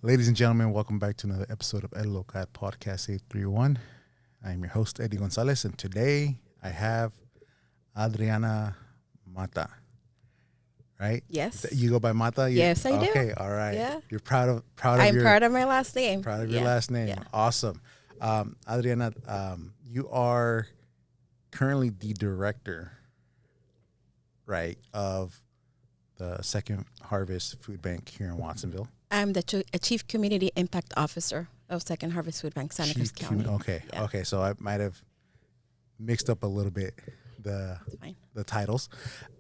Ladies and gentlemen, welcome back to another episode of El Local Podcast 831. I'm your host, Eddie Gonzalez, and today I have Adriana Mata, right? Yes. You go by Mata? Yes, I do. Okay, all right. Yeah. You're proud of I'm your proud of my last name. proud of your Yeah. last name. Yeah. Awesome. Adriana, you are currently the director, right, of the Second Harvest Food Bank here in Watsonville. I'm the Chief Community Impact Officer of Second Harvest Food Bank, Santa Cruz County. Okay, Yeah. okay. So I might have mixed up a little bit the It's fine. the titles,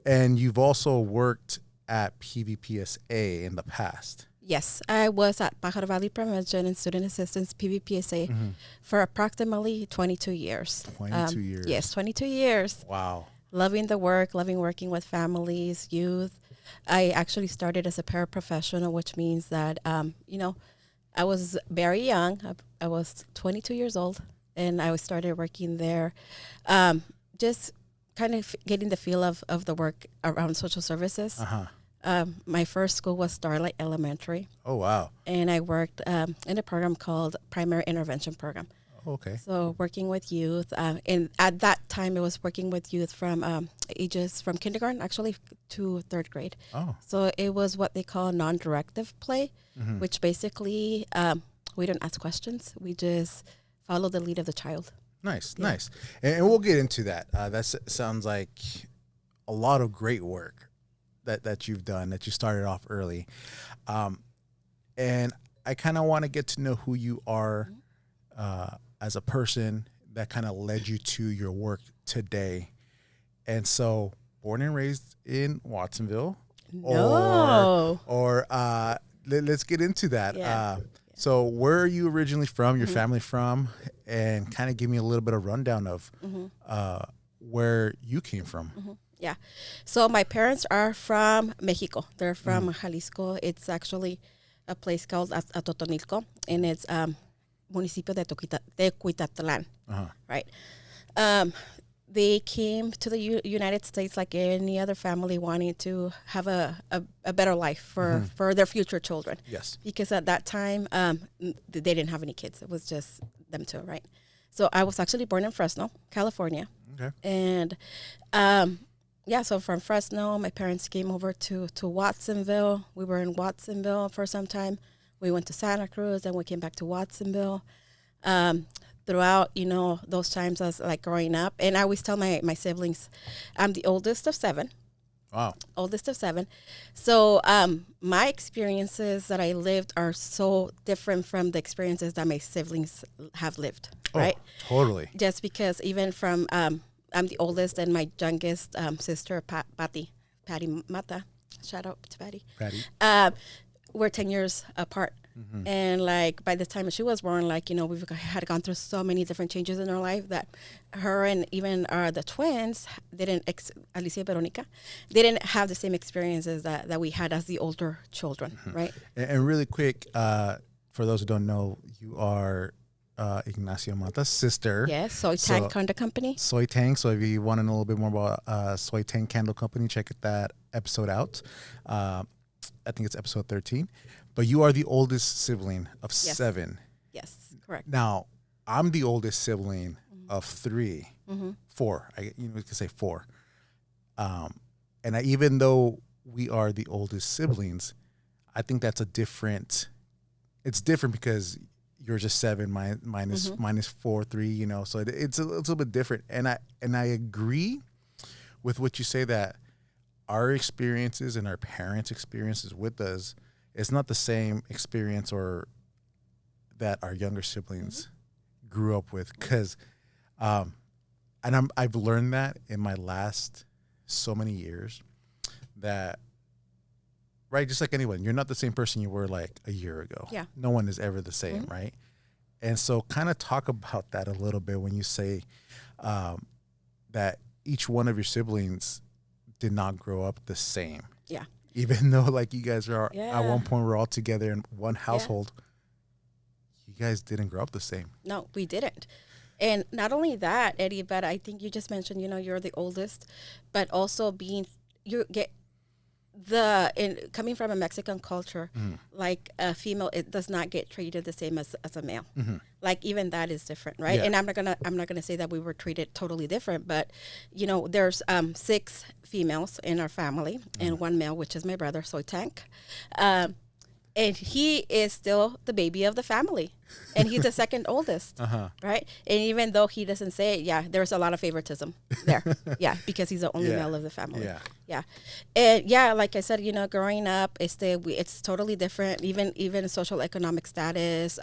and you've also worked at PVPSA in the past. Yes, I was at Pajaro Valley Prevention and Student Assistance PVPSA for approximately 22 years. 22 years. Yes, 22 years. Wow. Loving the work, loving working with families, youth. I actually started as a paraprofessional, which means that, I was very young. I was 22 years old, and I started working there, just kind of getting the feel of the work around social services. My first school was Starlight Elementary, Oh wow. and I worked in a program called Primary Intervention Program. Okay. So working with youth, and at that time it was working with youth from ages from kindergarten actually to third grade. Oh. So it was what they call non-directive play, which basically we don't ask questions. We just follow the lead of the child. Nice, Yeah. nice. And we'll get into that. That sounds like a lot of great work that you've done, that you started off early. And I kind of want to get to know who you are as a person, that kind of led you to your work today. And so, born and raised in Watsonville? No. Or let's get into that. Yeah. So where are you originally from, your family from, and kind of give me a little bit of rundown of where you came from. Yeah. So my parents are from Mexico. They're from Jalisco. It's actually a place called Atotonilco, and it's municipio de Tecuitatlan, right? They came to the United States like any other family, wanting to have a better life for their future children. Yes. Because at that time, they didn't have any kids. It was just them two, right? So I was actually born in Fresno, California. Okay. And so from Fresno, my parents came over to Watsonville. We were in Watsonville for some time. We went to Santa Cruz, and we came back to Watsonville. Throughout, those times I was like growing up, and I always tell my siblings, I'm the oldest of seven. Wow. Oldest of seven. So my experiences that I lived are so different from the experiences that my siblings have lived, right? Oh, totally. Just because even from, I'm the oldest, and my youngest sister, Patty Mata, shout out to Patty. We're 10 years apart. And like by the time she was born, we've had gone through so many different changes in our life that her and even the twins Alicia and Veronica, they didn't have the same experiences that we had as the older children, right? And really quick, for those who don't know, you are Ignacio Mata's sister. Yes, Soy Tang Candle Company. Soy Tang. So if you want to know a little bit more about Soy Tang Candle Company, check that episode out. I think it's episode 13. But you are the oldest sibling of seven. Yes, correct. Now, I'm the oldest sibling of three, four. We can say four. And even though we are the oldest siblings, I think that's it's different because you're just seven, mine is 4, 3, so it's a little bit different. And I agree with what you say, that our experiences and our parents' experiences with us, it's not the same experience or that our younger siblings grew up with. Because, I've learned that in my last so many years, that, right, just like anyone, you're not the same person you were like a year ago. Yeah. No one is ever the same, right? And so kind of talk about that a little bit when you say that each one of your siblings did not grow up the same. Yeah. Even though, like, you guys are at one point we're all together in one household, you guys didn't grow up the same. No, we didn't. And not only that, Eddie, but I think you just mentioned, you're the oldest, but also coming from a Mexican culture, like a female, it does not get treated the same as a male. Like even that is different, right? Yeah. And I'm not gonna say that we were treated totally different, but there's 6 females in our family and 1 male, which is my brother, Soy Tank. And he is still the baby of the family, and he's the second oldest, right? And even though he doesn't say it, yeah, there's a lot of favoritism there, yeah, because he's the only male of the family, and like I said, growing up, it's totally different. Even social economic status,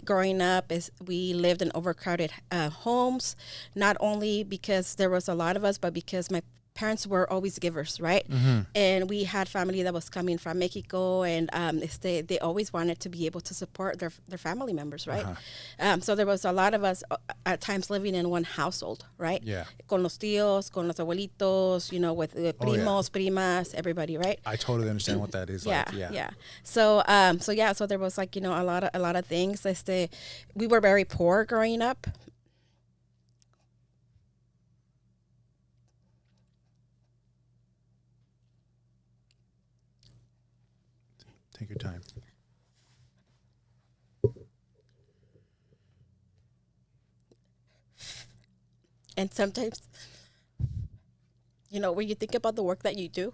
growing up we lived in overcrowded homes, not only because there was a lot of us, but because my parents were always givers, right? And we had family that was coming from Mexico, and they always wanted to be able to support their family members, right? So there was a lot of us at times living in one household, right? Yeah. Con los tíos, con los abuelitos, with primos, primas, everybody, right? I totally understand what that is like. Yeah. So there was a lot of things. We were very poor growing up. Take your time. And sometimes, when you think about the work that you do,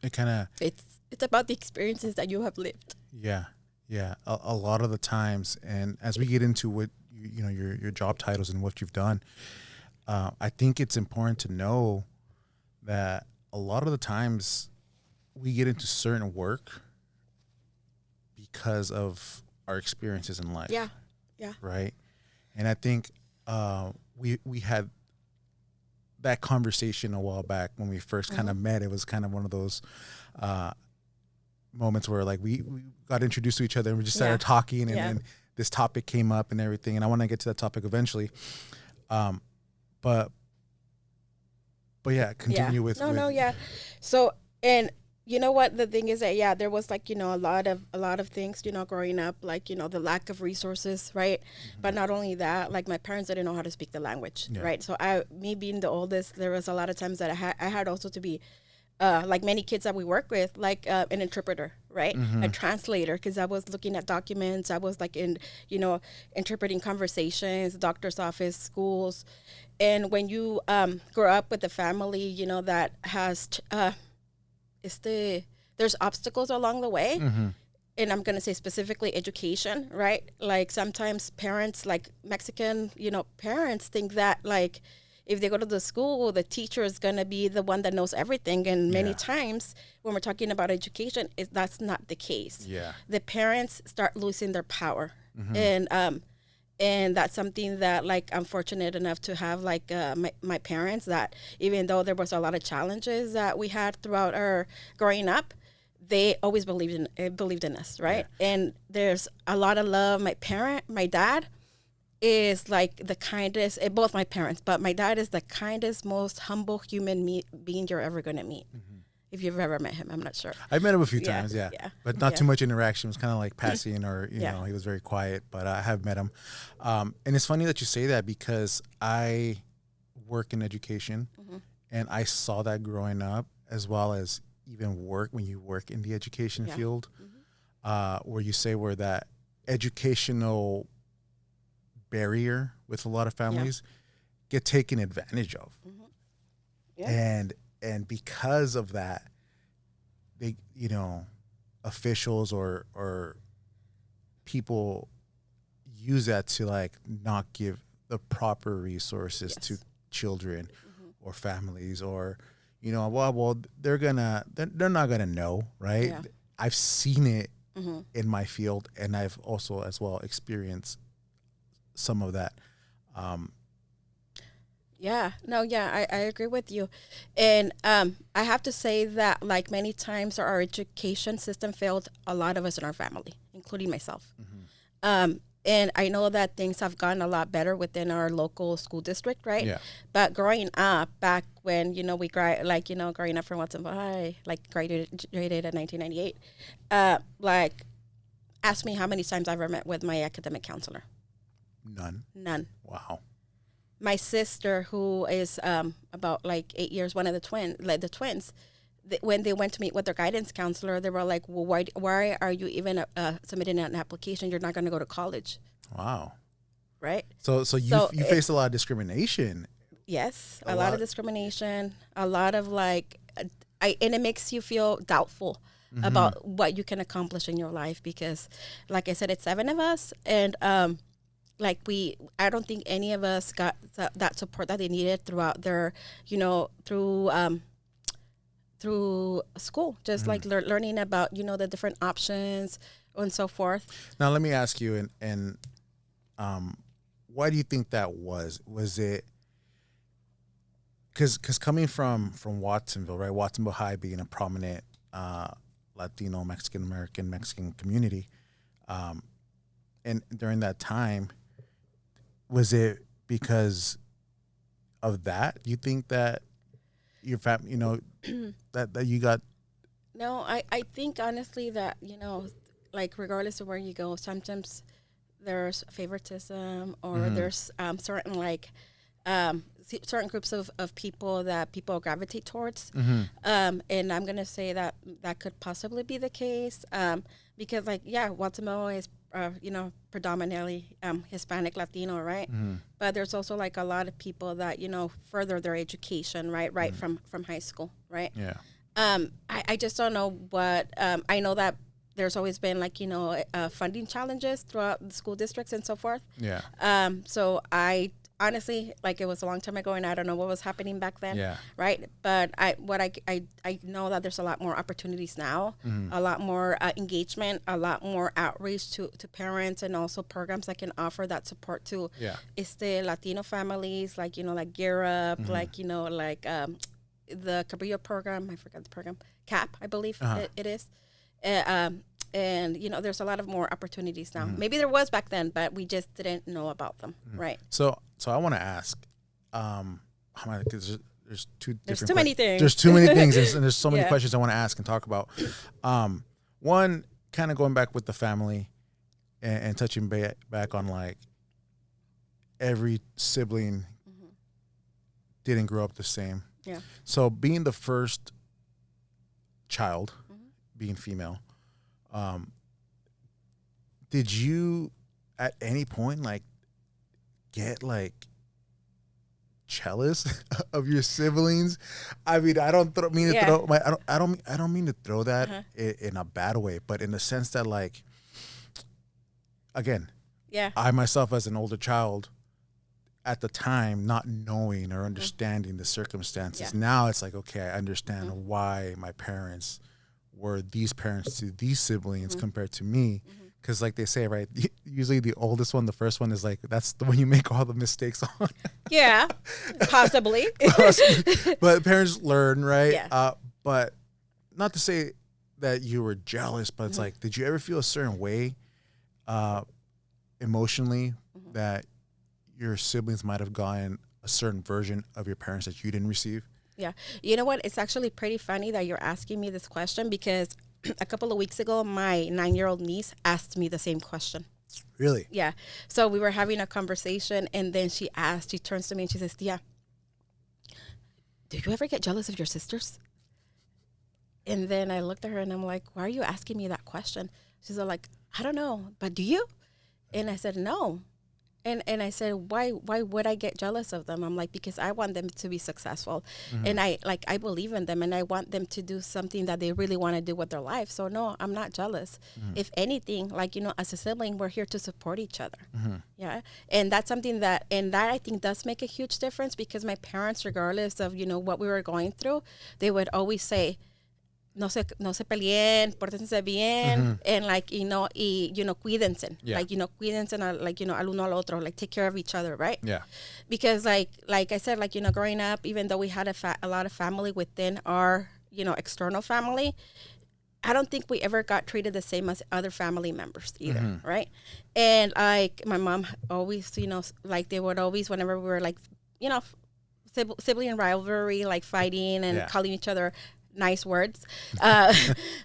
It kind of... It's about the experiences that you have lived. Yeah. A lot of the times, and as we get into what your job titles and what you've done, I think it's important to know that a lot of the times we get into certain work because of our experiences in life. Yeah. Right. And I think we had that conversation a while back when we first kind of met. It was kind of one of those moments where like we got introduced to each other and we just started talking, and then this topic came up and everything. And I want to get to that topic eventually. But yeah, continue with. Yeah. So, and you know what the thing is that there was a lot of things growing up, the lack of resources, right? But not only that, like my parents didn't know how to speak the language, right? So me being the oldest, there was a lot of times that I had also to be like many kids that we work with, like an interpreter, right? A translator, because I was looking at documents. I was interpreting conversations, doctor's office, schools. And when you grow up with a family, that has, there's obstacles along the way. And I'm going to say specifically education, right? Like sometimes parents, like Mexican, parents think that if they go to the school, the teacher is going to be the one that knows everything. And many times when we're talking about education, that's not the case. Yeah. The parents start losing their power. And that's something that I'm fortunate enough to have my parents, that even though there was a lot of challenges that we had throughout our growing up, they always believed in us, right? Yeah. And there's a lot of love. My dad is the kindest, both my parents, but my dad is the kindest, most humble human being you're ever going to meet. If you've ever met him, I'm not sure. I've met him a few times, but not too much interaction. It was kind of like passing, or he was very quiet. But I have met him, and it's funny that you say that because I work in education, and I saw that growing up, as well as even when you work in the education field, where you say where that educational barrier with a lot of families get taken advantage of, and because of that, they, officials or people use that to not give the proper resources to children or families, or well they're not gonna know, right? Yeah. I've seen it in my field, and I've also as well experienced some of that. I agree with you. And I have to say that many times our education system failed a lot of us in our family, including myself. And I know that things have gotten a lot better within our local school district, right? Yeah. But growing up, back when, we growing up from Watson High, graduated in 1998, ask me how many times I ever met with my academic counselor. None. None. Wow. my sister, who is about like 8 years, one of the twins, when they went to meet with their guidance counselor, they were like, well, why are you even submitting an application? You're not going to go to college. Wow. Right. So you faced a lot of discrimination. Yes. A lot of discrimination, a lot of like, and it makes you feel doubtful about what you can accomplish in your life, because like I said, it's 7 of us, and I don't think any of us got that support that they needed throughout their, through school, just like learning about, the different options and so forth. Now, let me ask you, and why do you think that was? Was it because coming from Watsonville, right? Watsonville High being a prominent Latino, Mexican American, Mexican community, and during that time, was it because of that? You think that your family, that you got? No, I think honestly that, like regardless of where you go, sometimes there's favoritism, or there's certain like certain groups of people that people gravitate towards. And I'm going to say that could possibly be the case, because like, Watsonville is, predominantly Hispanic, Latino, right? But there's also like a lot of people that, further their education, right from high school, right? Yeah. I just don't know what, I know that there's always been like, funding challenges throughout the school districts and so forth. Yeah. So I honestly, like, it was a long time ago and I don't know what was happening back then. Yeah. Right. But I know that there's a lot more opportunities now, a lot more engagement, a lot more outreach to parents, and also programs that can offer that support to Latino families, like, like Gear Up, like, the Cabrillo program. I forgot the program. CAP, I believe it is. And, there's a lot of more opportunities now. Maybe there was back then, but we just didn't know about them. Right. So I want to ask, there's there's too many things. There's too many things, and there's so many questions I want to ask and talk about. One, kind of going back with the family and touching back on like every sibling didn't grow up the same. Yeah. So being the first child, being female, did you at any point like get like jealous of your siblings? I mean, I don't mean to throw I don't mean to throw that in a bad way, but in the sense that, like, again, I myself as an older child at the time, not knowing or understanding the circumstances, now it's like, okay, I understand why my parents were these parents to these siblings compared to me. Because like they say, right, usually the oldest one, the first one is like, that's the one you make all the mistakes on. Yeah, possibly. But parents learn, right? Yeah. But not to say that you were jealous, but it's like, did you ever feel a certain way emotionally that your siblings might have gotten a certain version of your parents that you didn't receive? Yeah. You know what? It's actually pretty funny that you're asking me this question, because a couple of weeks ago, my 9-year-old niece asked me the same question. Really? Yeah. So we were having a conversation, and then she turns to me and she says, Tia, do you ever get jealous of your sisters? And then I looked at her and I'm like, why are you asking me that question? She's like, I don't know, but do you? And I said, no. And I said, why would I get jealous of them? I'm like, because I want them to be successful. And I believe in them, and I want them to do something that they really want to do with their life. So no, I'm not jealous. If anything, like, as a sibling, we're here to support each other. Yeah. And that's something that I think does make a huge difference, because my parents, regardless of, what we were going through, they would always say, no se peleen, pórtense bien, and like, cuídense. Yeah. Like, cuídense, like, al uno al otro, like take care of each other, right? Yeah. Because like I said, like, growing up, even though we had a lot of family within our, external family, I don't think we ever got treated the same as other family members either, right? And like my mom always, like they would always, whenever we were like, sibling rivalry, like fighting and calling each other nice words.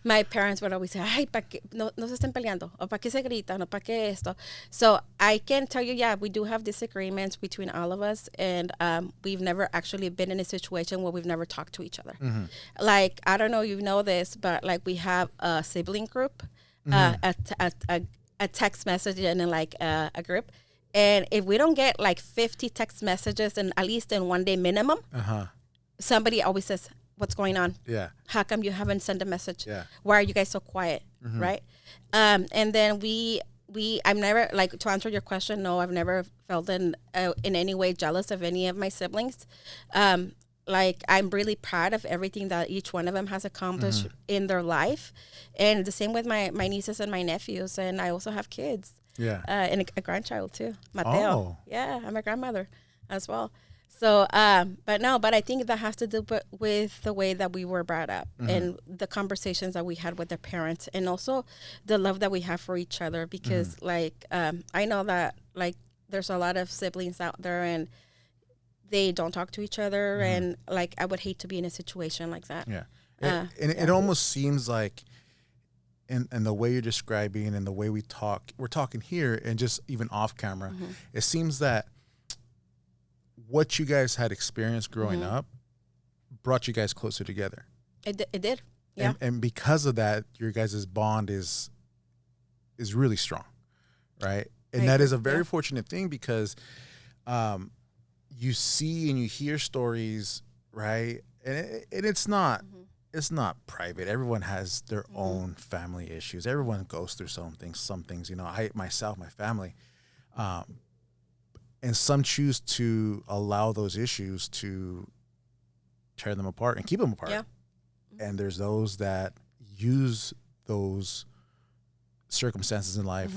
My parents would always say, "Ay, no se estén peleando, o pa qué se gritan, o pa qué esto." So I can tell you, yeah, we do have disagreements between all of us, and we've never actually been in a situation where we've never talked to each other. Like, I don't know if you know this, but like we have a sibling group, a text message, and then like a group. And if we don't get like 50 text messages, and at least in 1 day minimum, somebody always says, "What's going on? Yeah. How come you haven't sent a message? Yeah. Why are you guys so quiet?" Right? And then I've never, like, to answer your question, no, I've never felt in any way jealous of any of my siblings. Like, I'm really proud of everything that each one of them has accomplished in their life. And the same with my nieces and my nephews. And I also have kids. Yeah. And a grandchild too, Mateo. Oh. Yeah, I'm a grandmother as well. So, but I think that has to do with the way that we were brought up and the conversations that we had with their parents, and also the love that we have for each other. Because, like, I know that, like, there's a lot of siblings out there and they don't talk to each other, and like, I would hate to be in a situation like that. Yeah, it almost seems like, and the way you're describing and the way we're talking here, and just even off camera, it seems that what you guys had experienced growing up brought you guys closer together. It did. Yeah. And because of that, your guys' bond is really strong, right? And that is a very fortunate thing, because you see and you hear stories, right? And it's not private. Everyone has their own family issues. Everyone goes through some things. You know, I myself, my family, and some choose to allow those issues to tear them apart and keep them apart. Yeah. And there's those that use those circumstances in life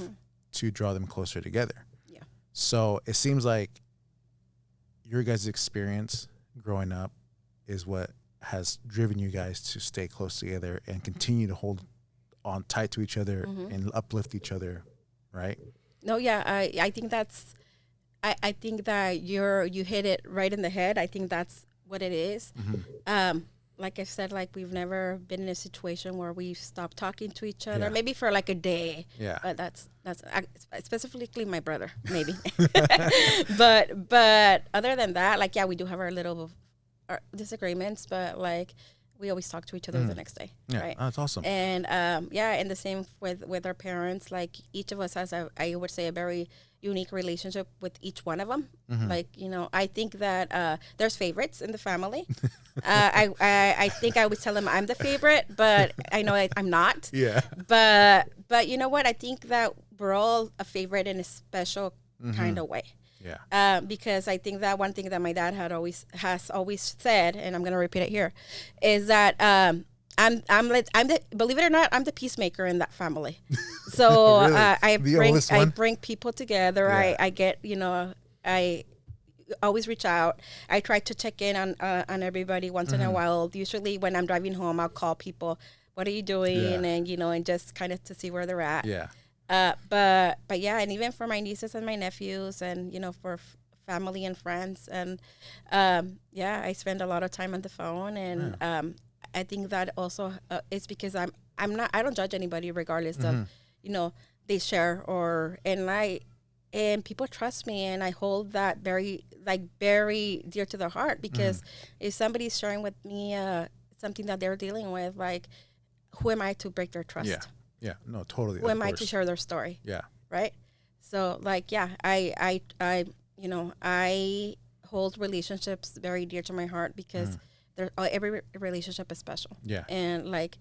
to draw them closer together. Yeah. So it seems like your guys' experience growing up is what has driven you guys to stay close together and continue to hold on tight to each other and uplift each other, right? No, yeah, I think that's, I think that you hit it right in the head. I think that's what it is. Like I said, like, we've never been in a situation where we've stopped talking to each other, maybe for like a day. Yeah. But that's specifically my brother, maybe. but other than that, like, yeah, we do have our little disagreements, but like, we always talk to each other the next day. Yeah, right? that's awesome. And and the same with our parents. Like, each of us has I would say, a very unique relationship with each one of them. Like, you know, I think that there's favorites in the family. I think I would tell them I'm the favorite, but I know I'm not. Yeah. But you know what? I think that we're all a favorite in a special kind of way. Yeah. Because I think that one thing that my dad has always said, and I'm going to repeat it here, is that I'm the, believe it or not, I'm the peacemaker in that family. So Really? I bring people together. Yeah. I get, you know, I always reach out. I try to check in on everybody once in a while. Usually when I'm driving home, I'll call people, "What are you doing?" And, you know, and just kind of to see where they're at. Yeah. But yeah, and even for my nieces and my nephews, and, you know, for family and friends, and I spend a lot of time on the phone, and I think that also it's because I don't judge anybody regardless of, you know, they share and people trust me, and I hold that very dear to their heart, because if somebody's sharing with me something that they're dealing with, like, who am I to break their trust? Yeah. Yeah, no, totally. Who am I to share their story? Yeah. Right? So, like, yeah, I you know, I hold relationships very dear to my heart, because every relationship is special. Yeah. And, like,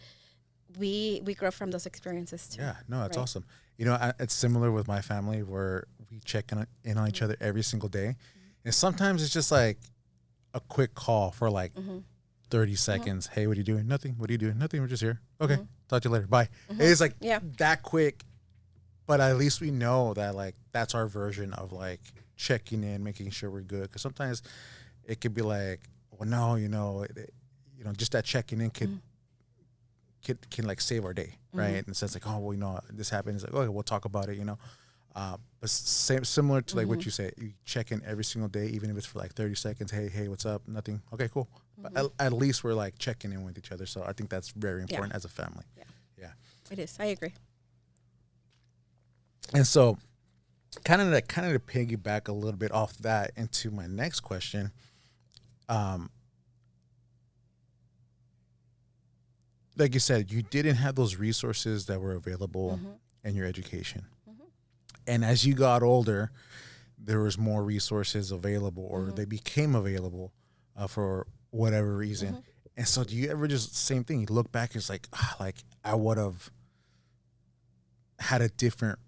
we grow from those experiences too. Yeah, no, that's awesome. You know, it's similar with my family, where we check in on each other every single day. And sometimes it's just like a quick call for like 30 seconds. Hey, what are you doing? Nothing. What are you doing? Nothing. We're just here. Okay. Talk to you later. Bye. It's like that quick, but at least we know that, like, that's our version of like checking in, making sure we're good. Because sometimes it could be like, well, no, you know, just that checking in can like save our day, right? In the sense, like, oh, well, you know, this happened. It's like, okay, we'll talk about it, you know. But similar to like what you say, you check in every single day, even if it's for like 30 seconds. Hey, what's up? Nothing. Okay, cool. But at least we're like checking in with each other. So I think that's very important as a family. Yeah. It is. I agree. And so kind of to piggyback a little bit off that into my next question, like you said, you didn't have those resources that were available in your education. And as you got older, there was more resources available, or they became available for whatever reason. And so do you ever just, same thing, you look back, it's like I would have had a different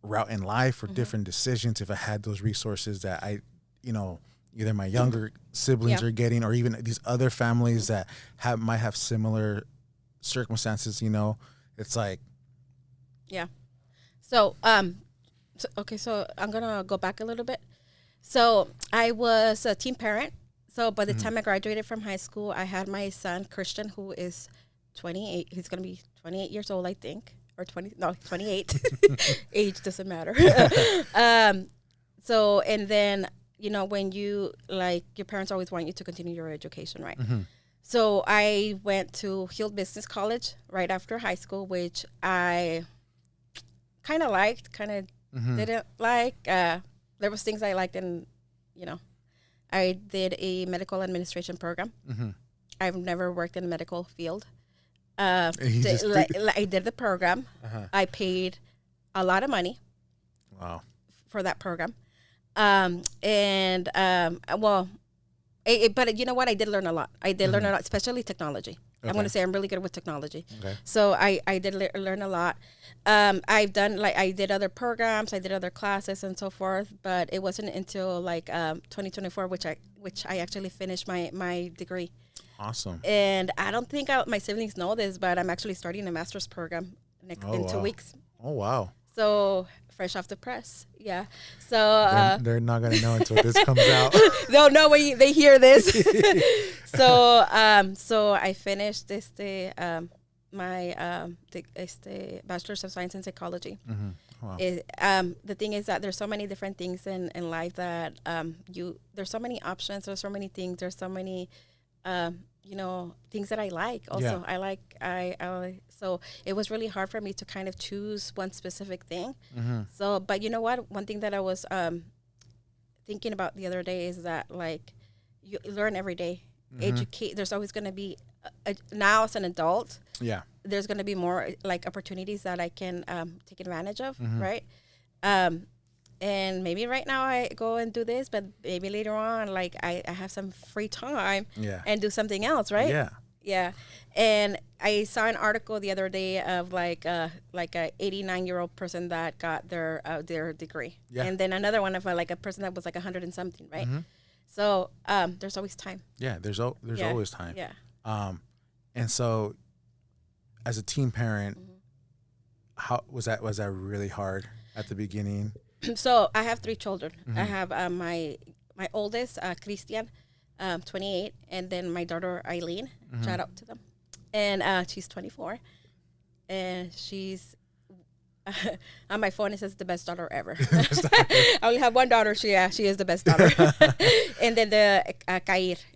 route in life or different decisions if I had those resources that either my younger siblings are getting, or even these other families that might have similar circumstances, it's like. Yeah. So, so I'm going to go back a little bit. So I was a teen parent. So by the time I graduated from high school, I had my son, Christian, who is 28. He's going to be 28 years old, I think. Or 28. Age doesn't matter. So, and then, when you, like, your parents always want you to continue your education, right? So I went to Hill Business College right after high school, which I kind of liked, kind of didn't like. There was things I liked, and, I did a medical administration program. I've never worked in the medical field. I did the program. I paid a lot of money. Wow. For that program. But you know what? I did learn a lot. I did learn a lot, especially technology. Okay. I'm going to say I'm really good with technology. Okay. So I did learn a lot. I did other programs, I did other classes and so forth, but it wasn't until 2024, which I actually finished my degree. Awesome. And I don't think my siblings know this, but I'm actually starting a master's program in 2 weeks. Oh, wow. So fresh off the press. Yeah. So they're not going to know until this comes out. They'll know when they hear this. So I finished my Bachelor's of Science in Psychology. Wow. The thing is that there's so many different things in life that there's so many options, there's so many things, there's so many things that I like. Also, so it was really hard for me to kind of choose one specific thing. So, but you know what? One thing that I was thinking about the other day is that, like, you learn every day. Educate. There's always going to be now as an adult. Yeah. There's going to be more like opportunities that I can take advantage of, right? And maybe right now I go and do this, but maybe later on, like I have some free time and do something else, right? Yeah. Yeah. And I saw an article the other day of like a 89-year-old person that got their degree. Yeah. And then another one of a person that was like 100 and something, right? So there's always time. Yeah, there's always time. Yeah. And so as a teen parent, how was that really hard at the beginning? So I have 3 children. I have my oldest, Christian, 28, and then my daughter, Eileen. Shout out to them. And she's 24. And she's, on my phone, it says the best daughter ever. I only have one daughter. She is the best daughter. And then the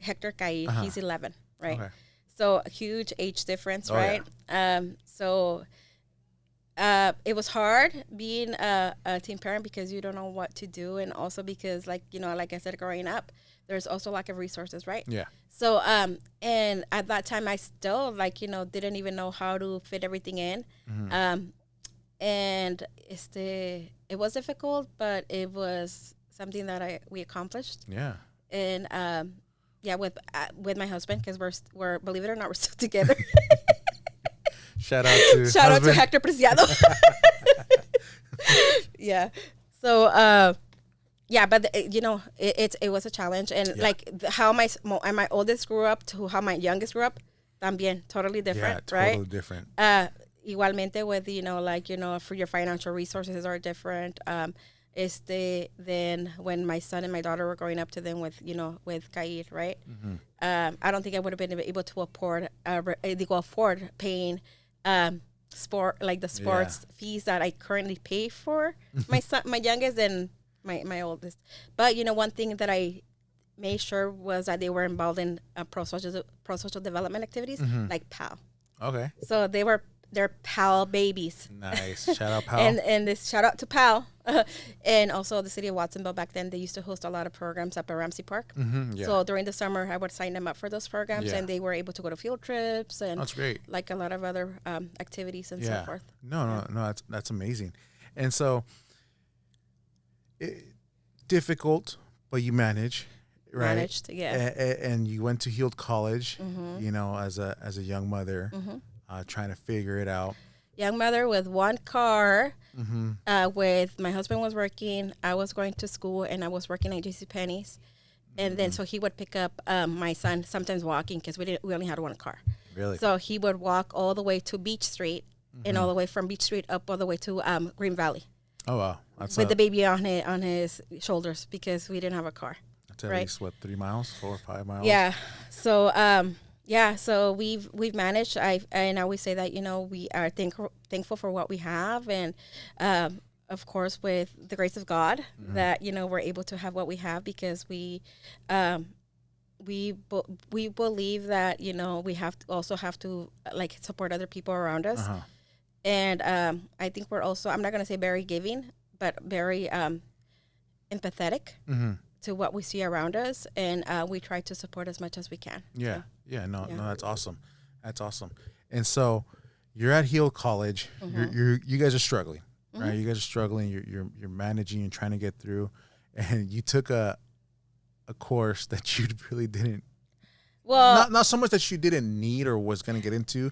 Hector Cair, he's 11, right? Okay. So a huge age difference, right? Yeah. It was hard being a teen parent because you don't know what to do, and also because, like I said, growing up, there's also lack of resources, right? Yeah. So and at that time, I still didn't even know how to fit everything in, and it was difficult, but it was something that we accomplished. Yeah. And with my husband, because we're believe it or not, we're still together. Shout out to Hector Preciado. Yeah. So, but it was a challenge, and how my oldest grew up to how my youngest grew up, también totally different, right? Totally different. Igualmente with for your financial resources are different. Then when my son and my daughter were growing up to them with Cair, right? I don't think I would have been able to afford paying the sports fees that I currently pay for my son, my youngest, and my oldest. But one thing that I made sure was that they were involved in pro-social development activities, like PAL. Okay. So they're PAL babies. Nice. Shout out PAL. and this shout out to PAL. And also the city of Watsonville, back then they used to host a lot of programs up at Ramsey Park. Yeah. So during the summer I would sign them up for those programs, Yeah. and they were able to go to field trips and That's great. like a lot of other activities and so forth. No, that's amazing. And so difficult, but you manage, right? Managed, yeah. And you went to Heald College, as a young mother, trying to figure it out. Young mother with one car. With my husband was working, I was going to school, and I was working at JCPenney's. And then so he would pick up my son, sometimes walking, because we only had one car. Really? So he would walk all the way to Beach Street, and all the way from Beach Street up all the way to Green Valley. Oh wow! With the baby on his shoulders, because we didn't have a car. That's at least 3 miles, 4 or 5 miles. Yeah. So so we've managed. And I always say that we are thankful for what we have, and of course with the grace of God that we're able to have what we have, because we believe that we also have to like support other people around us. And I think we're also, I'm not going to say very giving, but very empathetic to what we see around us, and we try to support as much as we can. Yeah. No, that's awesome. That's awesome. And so you're at Heald College. You guys are struggling, right? You guys are struggling. You're managing and trying to get through, and you took a course that you really didn't. Well, not so much that you didn't need or was going to get into,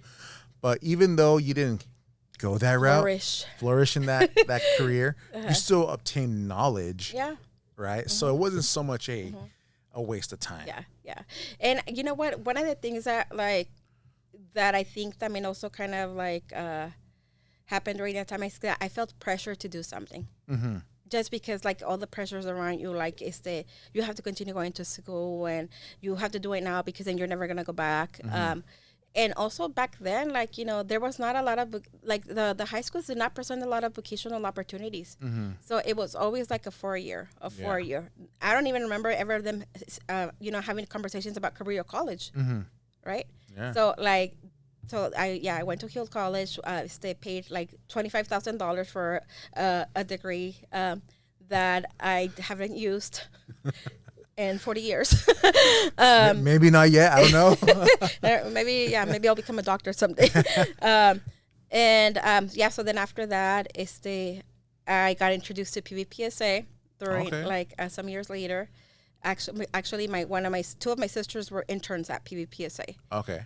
but even though you didn't go that route, flourish in that career, you still obtain knowledge. Yeah. Right. So it wasn't so much a waste of time. Yeah. And you know what? One of the things that I think that also kind of happened during that time, I felt pressure to do something. Just because all the pressures around you, you have to continue going to school, and you have to do it now, because then you're never gonna go back. And also back then, there was not a lot of, the high schools did not present a lot of vocational opportunities. So it was always a 4-year. I don't even remember ever of them, having conversations about career college, right? Yeah. So I went to Heald College. They paid $25,000 for a degree that I haven't used in 40 years. Maybe not yet. I don't know. maybe I'll become a doctor someday. So then after that, I got introduced to PVPSA during some years later. Actually, two of my sisters were interns at PVPSA. Okay.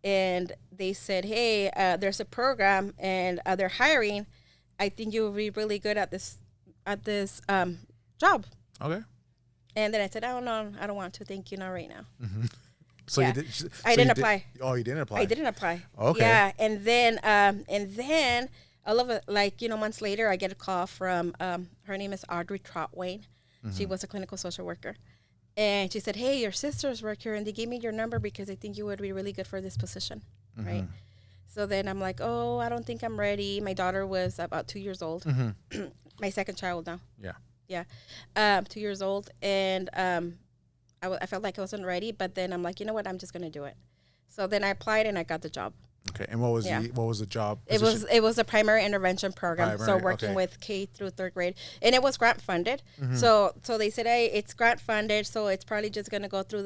And they said, hey, there's a program, and they're hiring. I think you would be really good at this job. Okay. And then I said, oh, no, I don't want to. Thank you, not right now. So you didn't apply. Oh, you didn't apply? I didn't apply. Okay. Yeah, and then all of it, months later, I get a call from, her name is Audrey Trotwain. She was a clinical social worker. And she said, hey, your sisters work here, and they gave me your number because they think you would be really good for this position, right? So then I'm like, oh, I don't think I'm ready. My daughter was about 2 years old. My second child now. Yeah. 2 years old. And I felt like I wasn't ready, but then I'm like, you know what? I'm just going to do it. So then I applied, and I got the job. Okay. And what was the job position? It was a primary intervention program. So working with K through 3rd grade, and it was grant funded. So they said, hey, it's grant funded, so it's probably just going to go through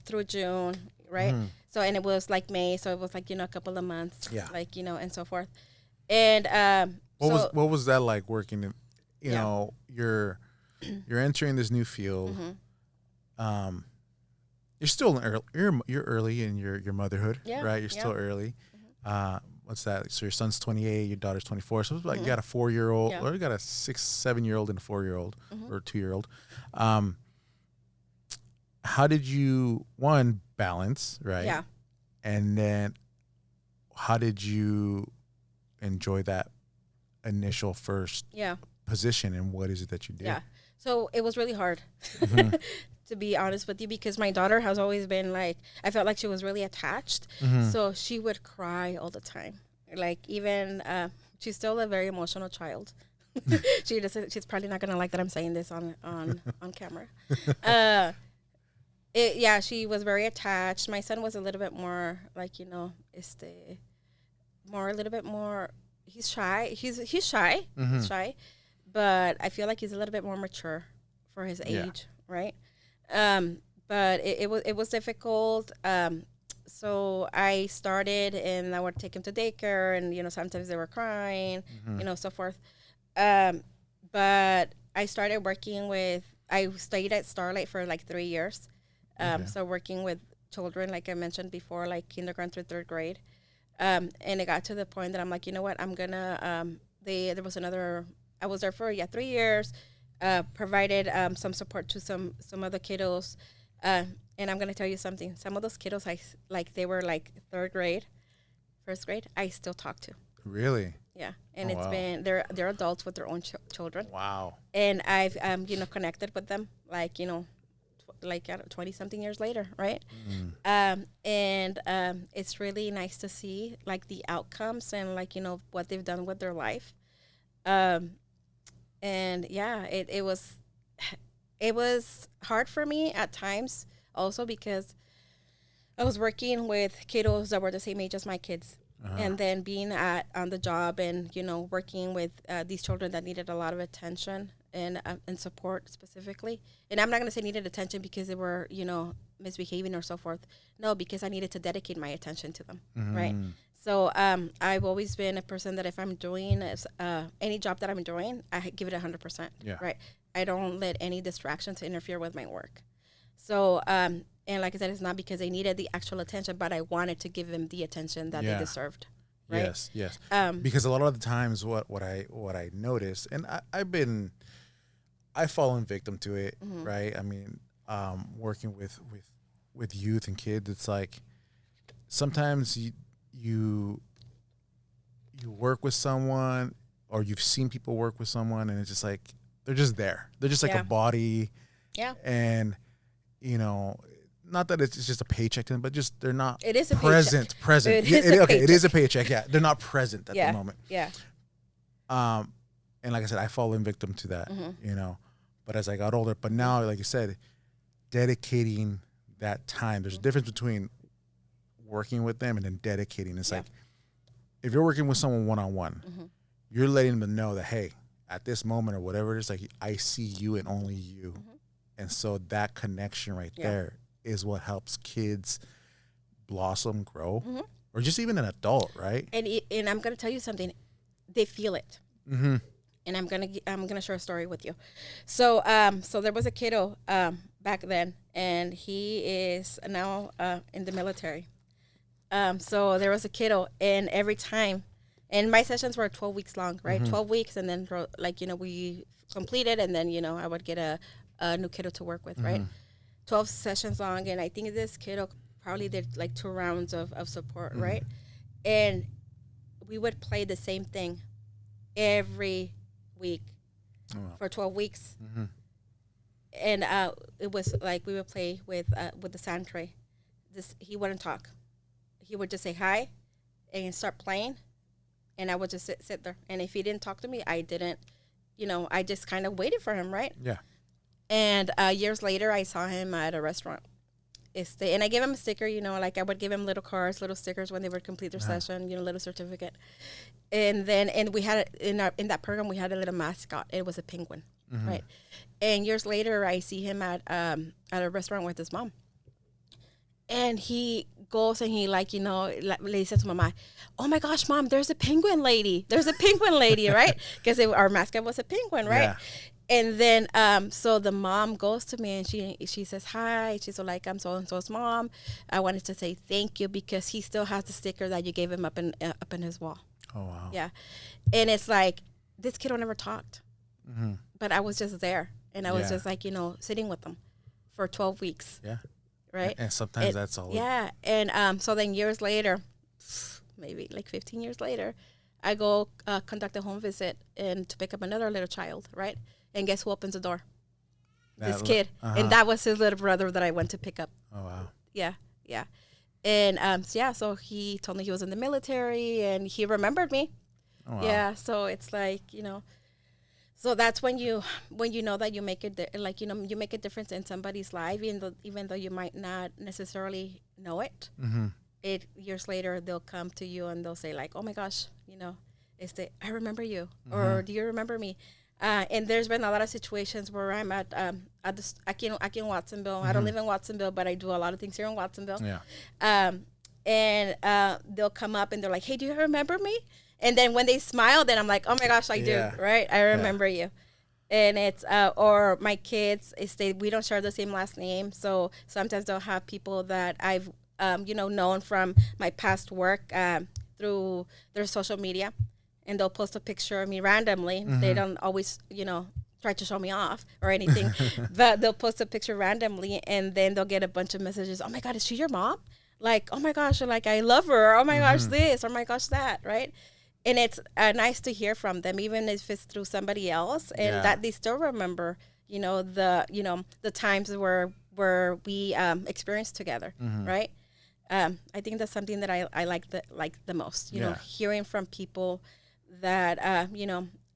through June, right? So, and it was May, so it was a couple of months, and so forth. And what was that like working in, you know, you're entering this new field. You're still you're early in your motherhood, right? You're still early. What's that? So your son's 28, your daughter's 24. So it's you got a 4-year-old, or you got a 6-7-year-old and a 4-year-old or 2-year-old. How did you balance, right? Yeah. And then how did you enjoy that initial first position, and what is it that you did? Yeah. So it was really hard. To be honest with you, because my daughter has always been I felt like she was really attached. So she would cry all the time. Like even she's still a very emotional child. She's probably not gonna like that I'm saying this on camera. Yeah, she was very attached. My son was a little bit more like, more a little bit more. He's shy. He's shy. He's shy, but I feel like he's a little bit more mature for his age, right? But it was difficult. So I started, and I would take him to daycare, and sometimes they were crying, so forth. But I started working with. I stayed at Starlight for like 3 years. So working with children, like I mentioned before, like kindergarten through third grade. And it got to the point that I'm like, you know what, I'm gonna. There was another. I was there for 3 years. Provided some support to some other kiddos. And I'm gonna tell you something. Some of those kiddos, they were like third grade, first grade. I still talk to. Really? Yeah, and it's been they're adults with their own children. Wow. And I've connected with them like 20 something years later, right? And it's really nice to see like the outcomes and like what they've done with their life. And yeah, it was hard for me at times also because I was working with kiddos that were the same age as my kids. And then being on the job and working with these children that needed a lot of attention and support specifically. And I'm not going to say needed attention because they were misbehaving or so forth. No, because I needed to dedicate my attention to them, right? So I've always been a person that if I'm doing any job that I'm doing, I give it 100%. Yeah. Right. I don't let any distractions interfere with my work. So and like I said, it's not because they needed the actual attention, but I wanted to give them the attention that they deserved. Right? Yes. Because a lot of the times, what I notice, and I've fallen victim to it, right? I mean, working with youth and kids, it's like sometimes you work with someone, or you've seen people work with someone, and it's just like they're just there. They're just like a body. Yeah. And not that it's just a paycheck to them, but just they're not it is a present. Paycheck. Present. It is a paycheck. Yeah, they're not present at the moment. Yeah. And like I said, I fall in victim to that. But as I got older, but now, like you said, dedicating that time. There's a difference between working with them and then dedicating. It's like if you're working with someone one-on-one, you're letting them know that, hey, at this moment or whatever it is, like I see you and only you. And so that connection right there is what helps kids blossom, grow, or just even an adult, right? And I'm gonna tell you something. They feel it. And I'm gonna share a story with you. So so there was a kiddo back then, and he is now in the military. So there was a kiddo, and every time, and my sessions were 12 weeks long, right? 12 weeks, and then we completed, and then I would get a new kiddo to work with, right? 12 sessions long, and I think this kiddo probably did like 2 rounds of support, right? And we would play the same thing every week for 12 weeks. And it was like we would play with the sand tray. He wouldn't talk. He would just say hi and start playing, and I would just sit there. And if he didn't talk to me, I didn't, I just kind of waited for him, right? Yeah. And years later, I saw him at a restaurant. And I gave him a sticker, like I would give him little cards, little stickers when they would complete their session, little certificate. And we had in that program, we had a little mascot. It was a penguin, right? And years later, I see him at a restaurant with his mom. And he goes and he he says to Mama, "Oh my gosh, Mom, there's a penguin lady. There's a penguin lady," right? Because our mascot was a penguin, right? Yeah. And then, so the mom goes to me and she says, "Hi." She's like, "I'm so-and-so's mom. I wanted to say thank you because he still has the sticker that you gave him up in his wall." Oh, wow. Yeah. And it's like, this kiddo never talked. But I was just there. And I was just like, sitting with them for 12 weeks. Yeah. Right? And sometimes that's all. Yeah. And so then years later, maybe like 15 years later, I go conduct a home visit and to pick up another little child, right? And guess who opens the door? This kid. And that was his little brother that I went to pick up. Oh, wow. Yeah, yeah. And so he told me he was in the military and he remembered me. Oh, wow. Yeah, so it's like, so that's when you know that you make it, you make a difference in somebody's life, even though you might not necessarily know it. Mm-hmm. Years later they'll come to you and they'll say like, oh my gosh, I remember you, or do you remember me? And there's been a lot of situations where I'm at aquí in Watsonville. I don't live in Watsonville, but I do a lot of things here in Watsonville. Yeah. And they'll come up and they're like, hey, do you remember me? And then when they smile, then I'm like, oh my gosh, I do, right? I remember you. And it's, or my kids, we don't share the same last name. So sometimes they'll have people that I've, known from my past work through their social media. And they'll post a picture of me randomly. Mm-hmm. They don't always, try to show me off or anything. But they'll post a picture randomly and then they'll get a bunch of messages. Oh my God, is she your mom? Like, oh my gosh, like I love her. Oh my gosh, this, oh my gosh, that, right? And it's nice to hear from them, even if it's through somebody else, and that they still remember, the times where we experienced together, right? I think that's something that I like the most, hearing from people that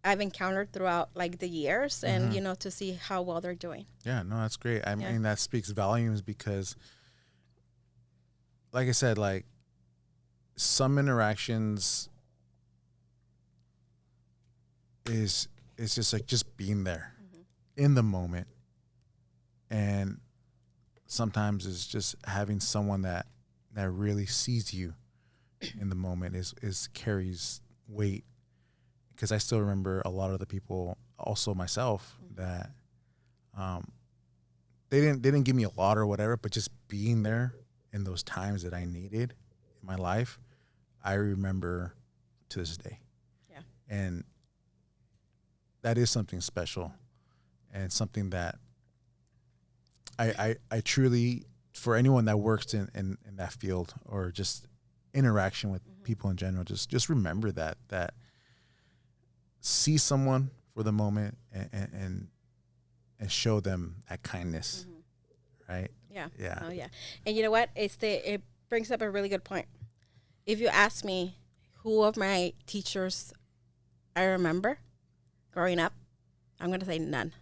I've encountered throughout like the years, and to see how well they're doing. Yeah, no, that's great. I mean, that speaks volumes because, like I said, like some interactions is just like just being there in the moment, and sometimes it's just having someone that really sees you in the moment is carries weight, because I still remember a lot of the people, also myself, that they didn't give me a lot or whatever, but just being there in those times that I needed in my life, I remember to this day. Yeah. And that is something special, and something that I truly, for anyone that works in that field or just interaction with people in general, just remember that see someone for the moment and show them that kindness, right? Yeah. Yeah. Oh yeah. And you know what? It brings up a really good point. If you ask me who of my teachers I remember growing up, I'm going to say none.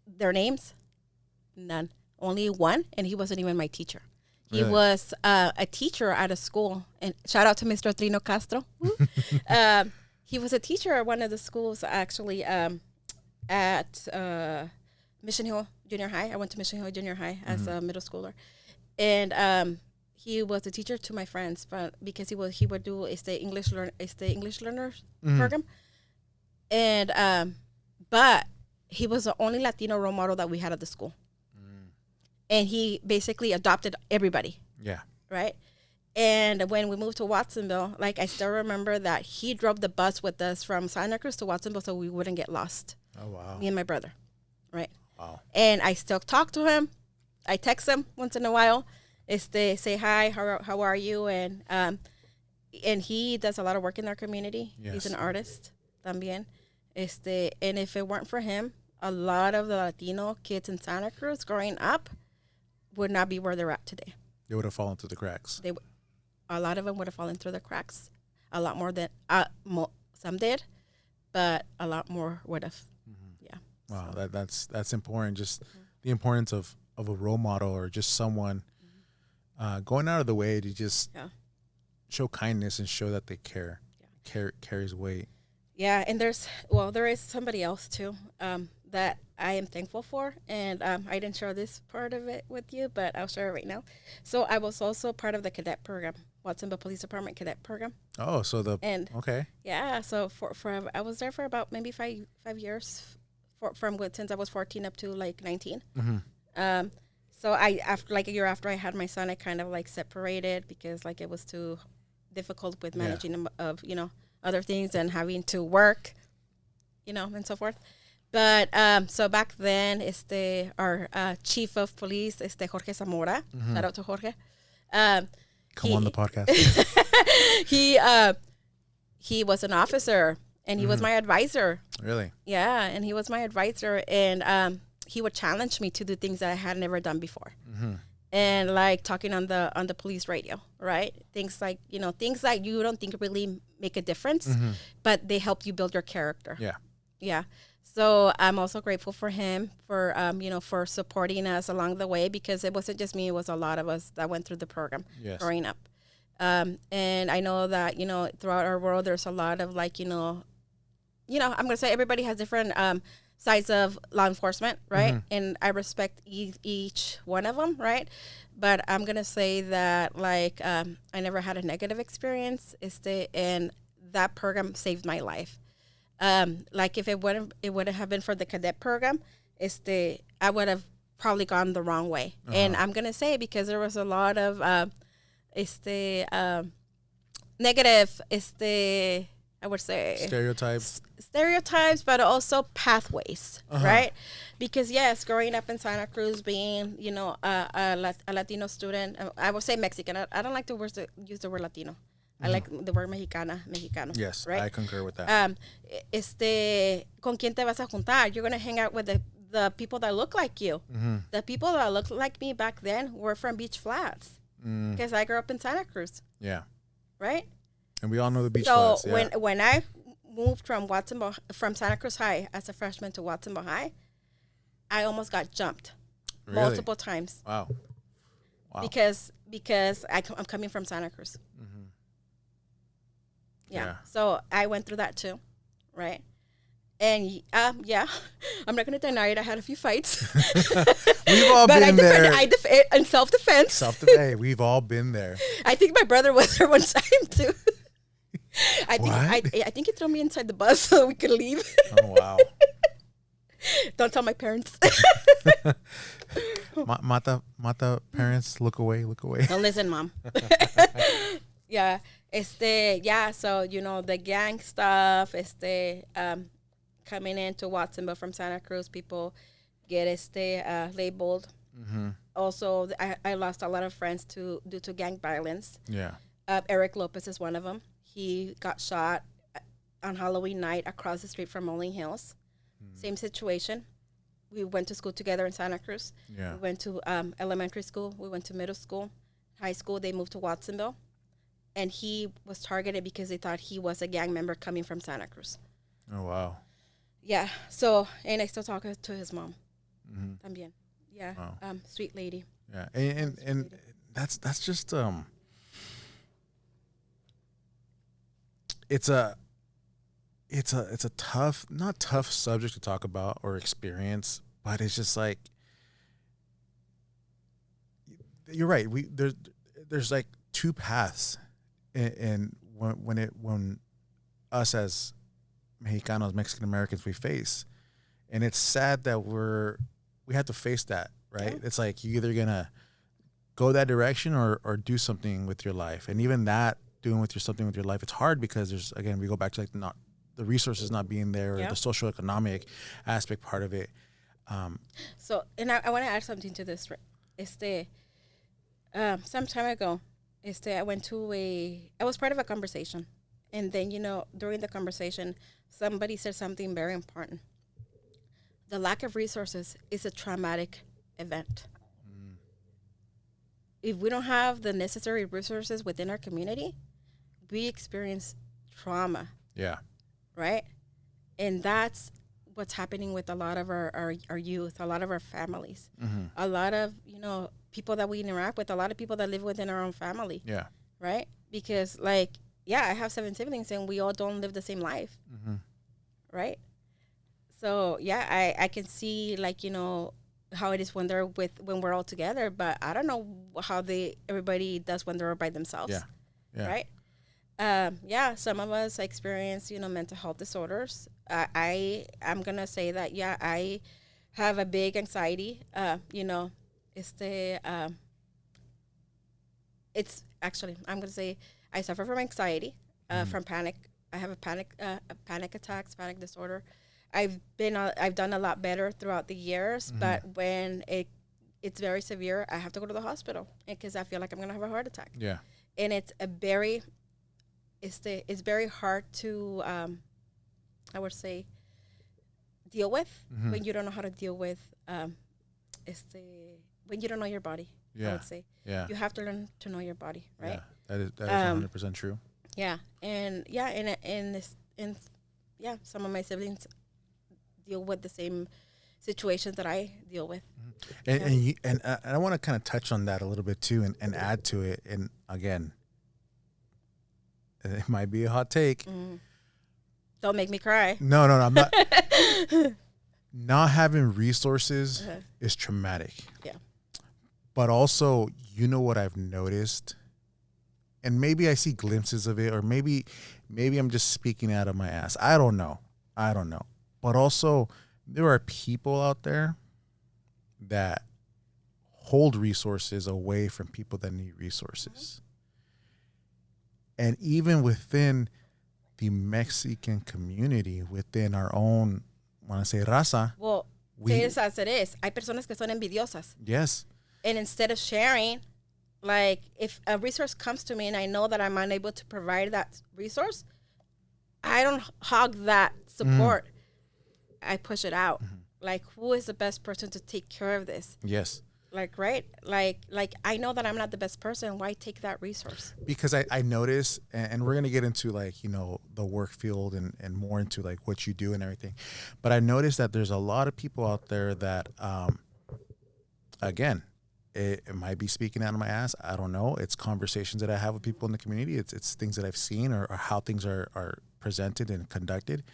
Their names? None. Only one, and he wasn't even my teacher. He was a teacher at a school, and shout out to Mr. Trino Castro. He was a teacher at one of the schools, actually, at Mission Hill Junior High. I went to Mission Hill Junior High as a middle schooler, and he was a teacher to my friends, but because he would do the English learners program. And but he was the only Latino role model that we had at the school, and he basically adopted everybody. Yeah. Right. And when we moved to Watsonville, like I still remember that he drove the bus with us from Santa Cruz to Watsonville so we wouldn't get lost. Oh wow. Me and my brother. Right. Wow. And I still talk to him. I text him once in a while. Say hi, how are you? And he does a lot of work in our community. Yes. He's an artist también. And if it weren't for him, a lot of the Latino kids in Santa Cruz growing up would not be where they're at today. They would have fallen through the cracks. A lot of them would have fallen through the cracks. A lot more than some did, but a lot more would have. Yeah. Wow, so. That's important. Just the importance of a role model, or just someone going out of the way to just show kindness and show that they care. Carries weight. Yeah, and there is somebody else too that I am thankful for, and I didn't share this part of it with you, but I'll share it right now. So I was also part of the cadet program, Watsonville Police Department cadet program. Oh, so okay. Yeah, so for I was there for about maybe 5 years, since I was 14 up to like 19. So after like a year after I had my son, I kind of like separated because like it was too difficult with managing of other things and having to work, and so forth. But so back then, our chief of police, Jorge Zamora, shout out to Jorge. Come on the podcast. He was an officer, and he was my advisor. Really? Yeah, and he was my advisor, and he would challenge me to do things that I had never done before. and like talking on the police radio, right? Things like things that you don't think really make a difference, but they help you build your character. Yeah. Yeah. So I'm also grateful for him for for supporting us along the way, because it wasn't just me; it was a lot of us that went through the program growing up. And I know that throughout our world, there's a lot of like I'm gonna say everybody has different sides of law enforcement, right? And I respect each one of them, right? But I'm gonna say that like I never had a negative experience, and that program saved my life. Like if it would have been for the cadet program, I would have probably gone the wrong way. And I'm gonna say because there was a lot of negative I would say stereotypes, but also pathways, right? Because yes, growing up in Santa Cruz, being a Latino student, I would say Mexican. I don't like to use the word Latino. I like the word Mexicano. Yes, right? I concur with that. ¿Con quién te vas a juntar? You're gonna hang out with the people that look like you. The people that looked like me back then were from Beach Flats, because I grew up in Santa Cruz. Yeah. Right. And we all know the Beach Flats. So when I moved from Santa Cruz High as a freshman to Watsonville High, I almost got jumped multiple times. Wow. Because I'm coming from Santa Cruz. Yeah. So I went through that too, right? And I'm not going to deny it. I had a few fights. We've all been there. In self-defense. Hey, we've all been there. I think my brother was there one time too. I think he threw me inside the bus so we could leave. Oh wow! Don't tell my parents. Mata parents, look away. Don't listen, Mom. Yeah. So the gang stuff, coming into Watsonville from Santa Cruz, people get labeled. Also, I lost a lot of friends due to gang violence. Yeah. Eric Lopez is one of them. He got shot on Halloween night across the street from Rolling Hills. Same situation. We went to school together in Santa Cruz. Yeah. We went to elementary school. We went to middle school. High school, they moved to Watsonville. And he was targeted because they thought he was a gang member coming from Santa Cruz. Oh, wow. Yeah. So, and I still talk to his mom. También. Yeah. Wow. Sweet lady. Yeah. And that's just it's a tough, not tough subject to talk about or experience, but it's just like, you're right. There's like two paths, and when us as Mexicanos, Mexican Americans, we face, and it's sad that we have to face that, right? Yeah. It's like you're either gonna go that direction or do something with your life, and even that doing something with your life, it's hard because there's, again, we go back to like the resources not being there, or the social economic aspect part of it. So, and I want to add something to this. Some time ago, I was part of a conversation, and then during the conversation, somebody said something very important. The lack of resources is a traumatic event. If we don't have the necessary resources within our community, we experience trauma. Yeah. Right? And that's what's happening with a lot of our youth, a lot of our families, a lot of, people that we interact with, a lot of people that live within our own family. Yeah. Right? Because I have 7 siblings and we all don't live the same life. Right? So I can see how it is when we're all together, but I don't know how everybody does when they're by themselves. Yeah. Right? Some of us experience, mental health disorders. I'm gonna say that I have a big anxiety. It's actually, I'm gonna say I suffer from anxiety, from panic. I have panic attacks, panic disorder. I've done a lot better throughout the years, but when it's very severe, I have to go to the hospital because I feel like I'm gonna have a heart attack. Yeah, and it's very hard to I would say deal with when you don't know how to deal with when you don't know your body. I would say. Yeah. You have to learn to know your body, right? Yeah. That is 100% true. Yeah. And some of my siblings deal with the same situations that I deal with. And I want to kind of touch on that a little bit too, and add to it. And again, it might be a hot take. Don't make me cry. No, I'm not. Not having resources is traumatic. Yeah. But also, what I've noticed, and maybe I see glimpses of it, or maybe I'm just speaking out of my ass. I don't know. But also, there are people out there that hold resources away from people that need resources. And even within the Mexican community, within our own, when I say raza. Well, say it as it is. Hay personas que son envidiosas. Yes. And instead of sharing, like if a resource comes to me and I know that I'm unable to provide that resource, I don't hog that support. I push it out. Like, who is the best person to take care of this? Yes. Like, right? Like I know that I'm not the best person. Why take that resource? Because I notice, and we're going to get into like, the work field and more into like what you do and everything. But I noticed that there's a lot of people out there that, again, it might be speaking out of my ass. I don't know. It's conversations that I have with people in the community. It's things that I've seen or how things are presented and conducted,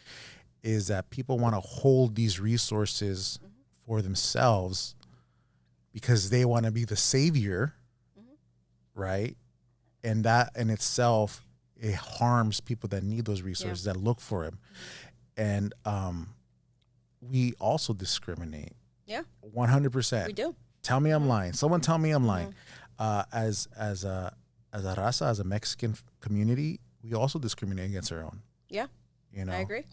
is that people want to hold these resources for themselves because they want to be the savior, right? And that in itself, it harms people that need those resources, that look for them. And we also discriminate. Yeah. 100%. We do. Tell me I'm lying. Someone tell me I'm lying. As a raza, as a Mexican community, we also discriminate against our own. Yeah. I agree.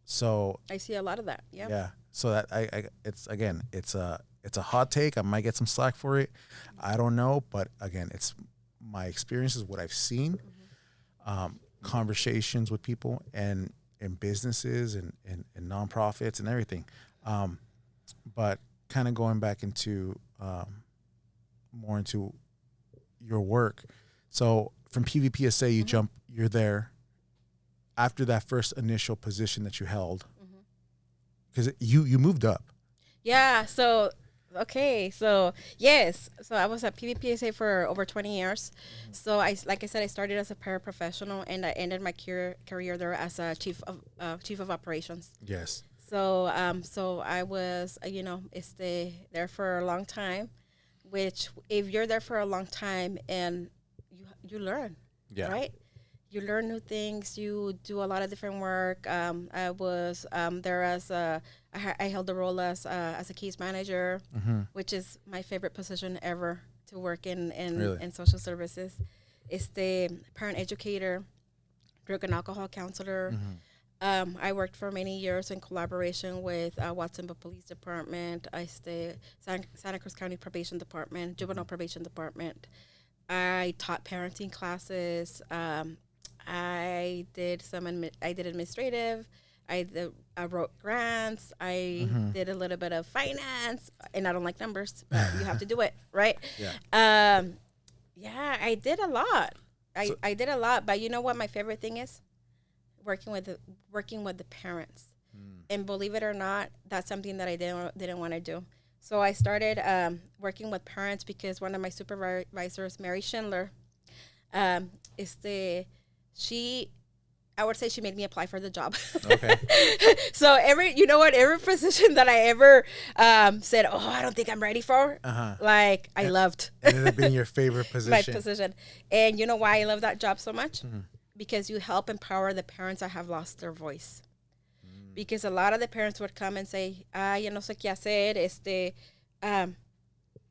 So I see a lot of that. Yeah. Yeah. So that it's a hot take. I might get some slack for it. I don't know, but again, it's my experiences, what I've seen, conversations with people and in businesses and nonprofits and everything. But kind of going back into more into your work. So from PVPSA, you're there after that first initial position that you held, because you moved up. Yeah. So, okay. So, yes. So I was at PVPSA for over 20 years. So like I said, I started as a paraprofessional and I ended my career there as a chief of operations. Yes. So, so I was, there for a long time, which if you're there for a long time and you learn, right? You learn new things. You do a lot of different work. I was there I held the role as a case manager, which is my favorite position ever to work in social services. It's the parent educator, drug and alcohol counselor. I worked for many years in collaboration with Watsonville Police Department, Santa Cruz County Probation Department, Juvenile Probation Department. I taught parenting classes. I did administrative. I wrote grants. I did a little bit of finance, and I don't like numbers, but you have to do it, right? Yeah. I did a lot. I did a lot, but you know what my favorite thing is? Working with the parents. And believe it or not, that's something that I didn't want to do. So I started working with parents because one of my supervisors, Mary Schindler, I would say she made me apply for the job. Okay. So every position that I ever said, oh, I don't think I'm ready for, I loved. It ended up being your favorite position. My position. And you know why I love that job so much? Because you help empower the parents that have lost their voice. Because a lot of the parents would come and say, yo no sé qué hacer,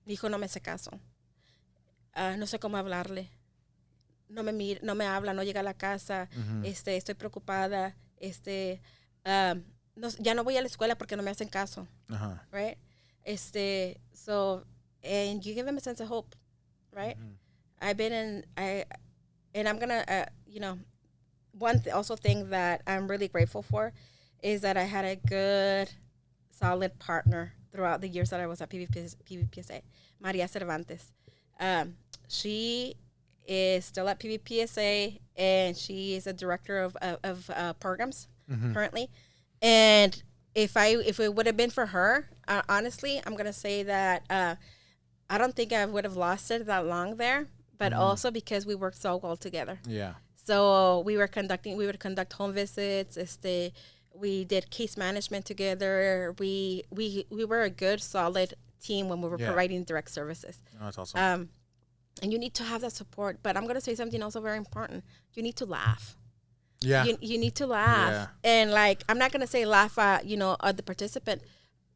mi hijo no me hace caso. No sé cómo hablarle. No me habla, no llega a la casa, estoy preocupada, ya no voy a la escuela porque no me hacen caso, right? So, and you give them a sense of hope, right? And I'm gonna, one thing that I'm really grateful for is that I had a good, solid partner throughout the years that I was at PVPSA, Maria Cervantes. She is still at PVPSA, and she is a director of programs currently. And if it would have been for her, honestly, I'm gonna say that I don't think I would have lasted that long there. But also because we worked so well together. Yeah. So we would conduct home visits. We did case management together. We were a good, solid team when we were providing direct services. Oh, that's awesome. And you need to have that support. But I'm going to say something also very important. You need to laugh. Yeah. You need to laugh. Yeah. And like, I'm not going to say laugh at, at the participant,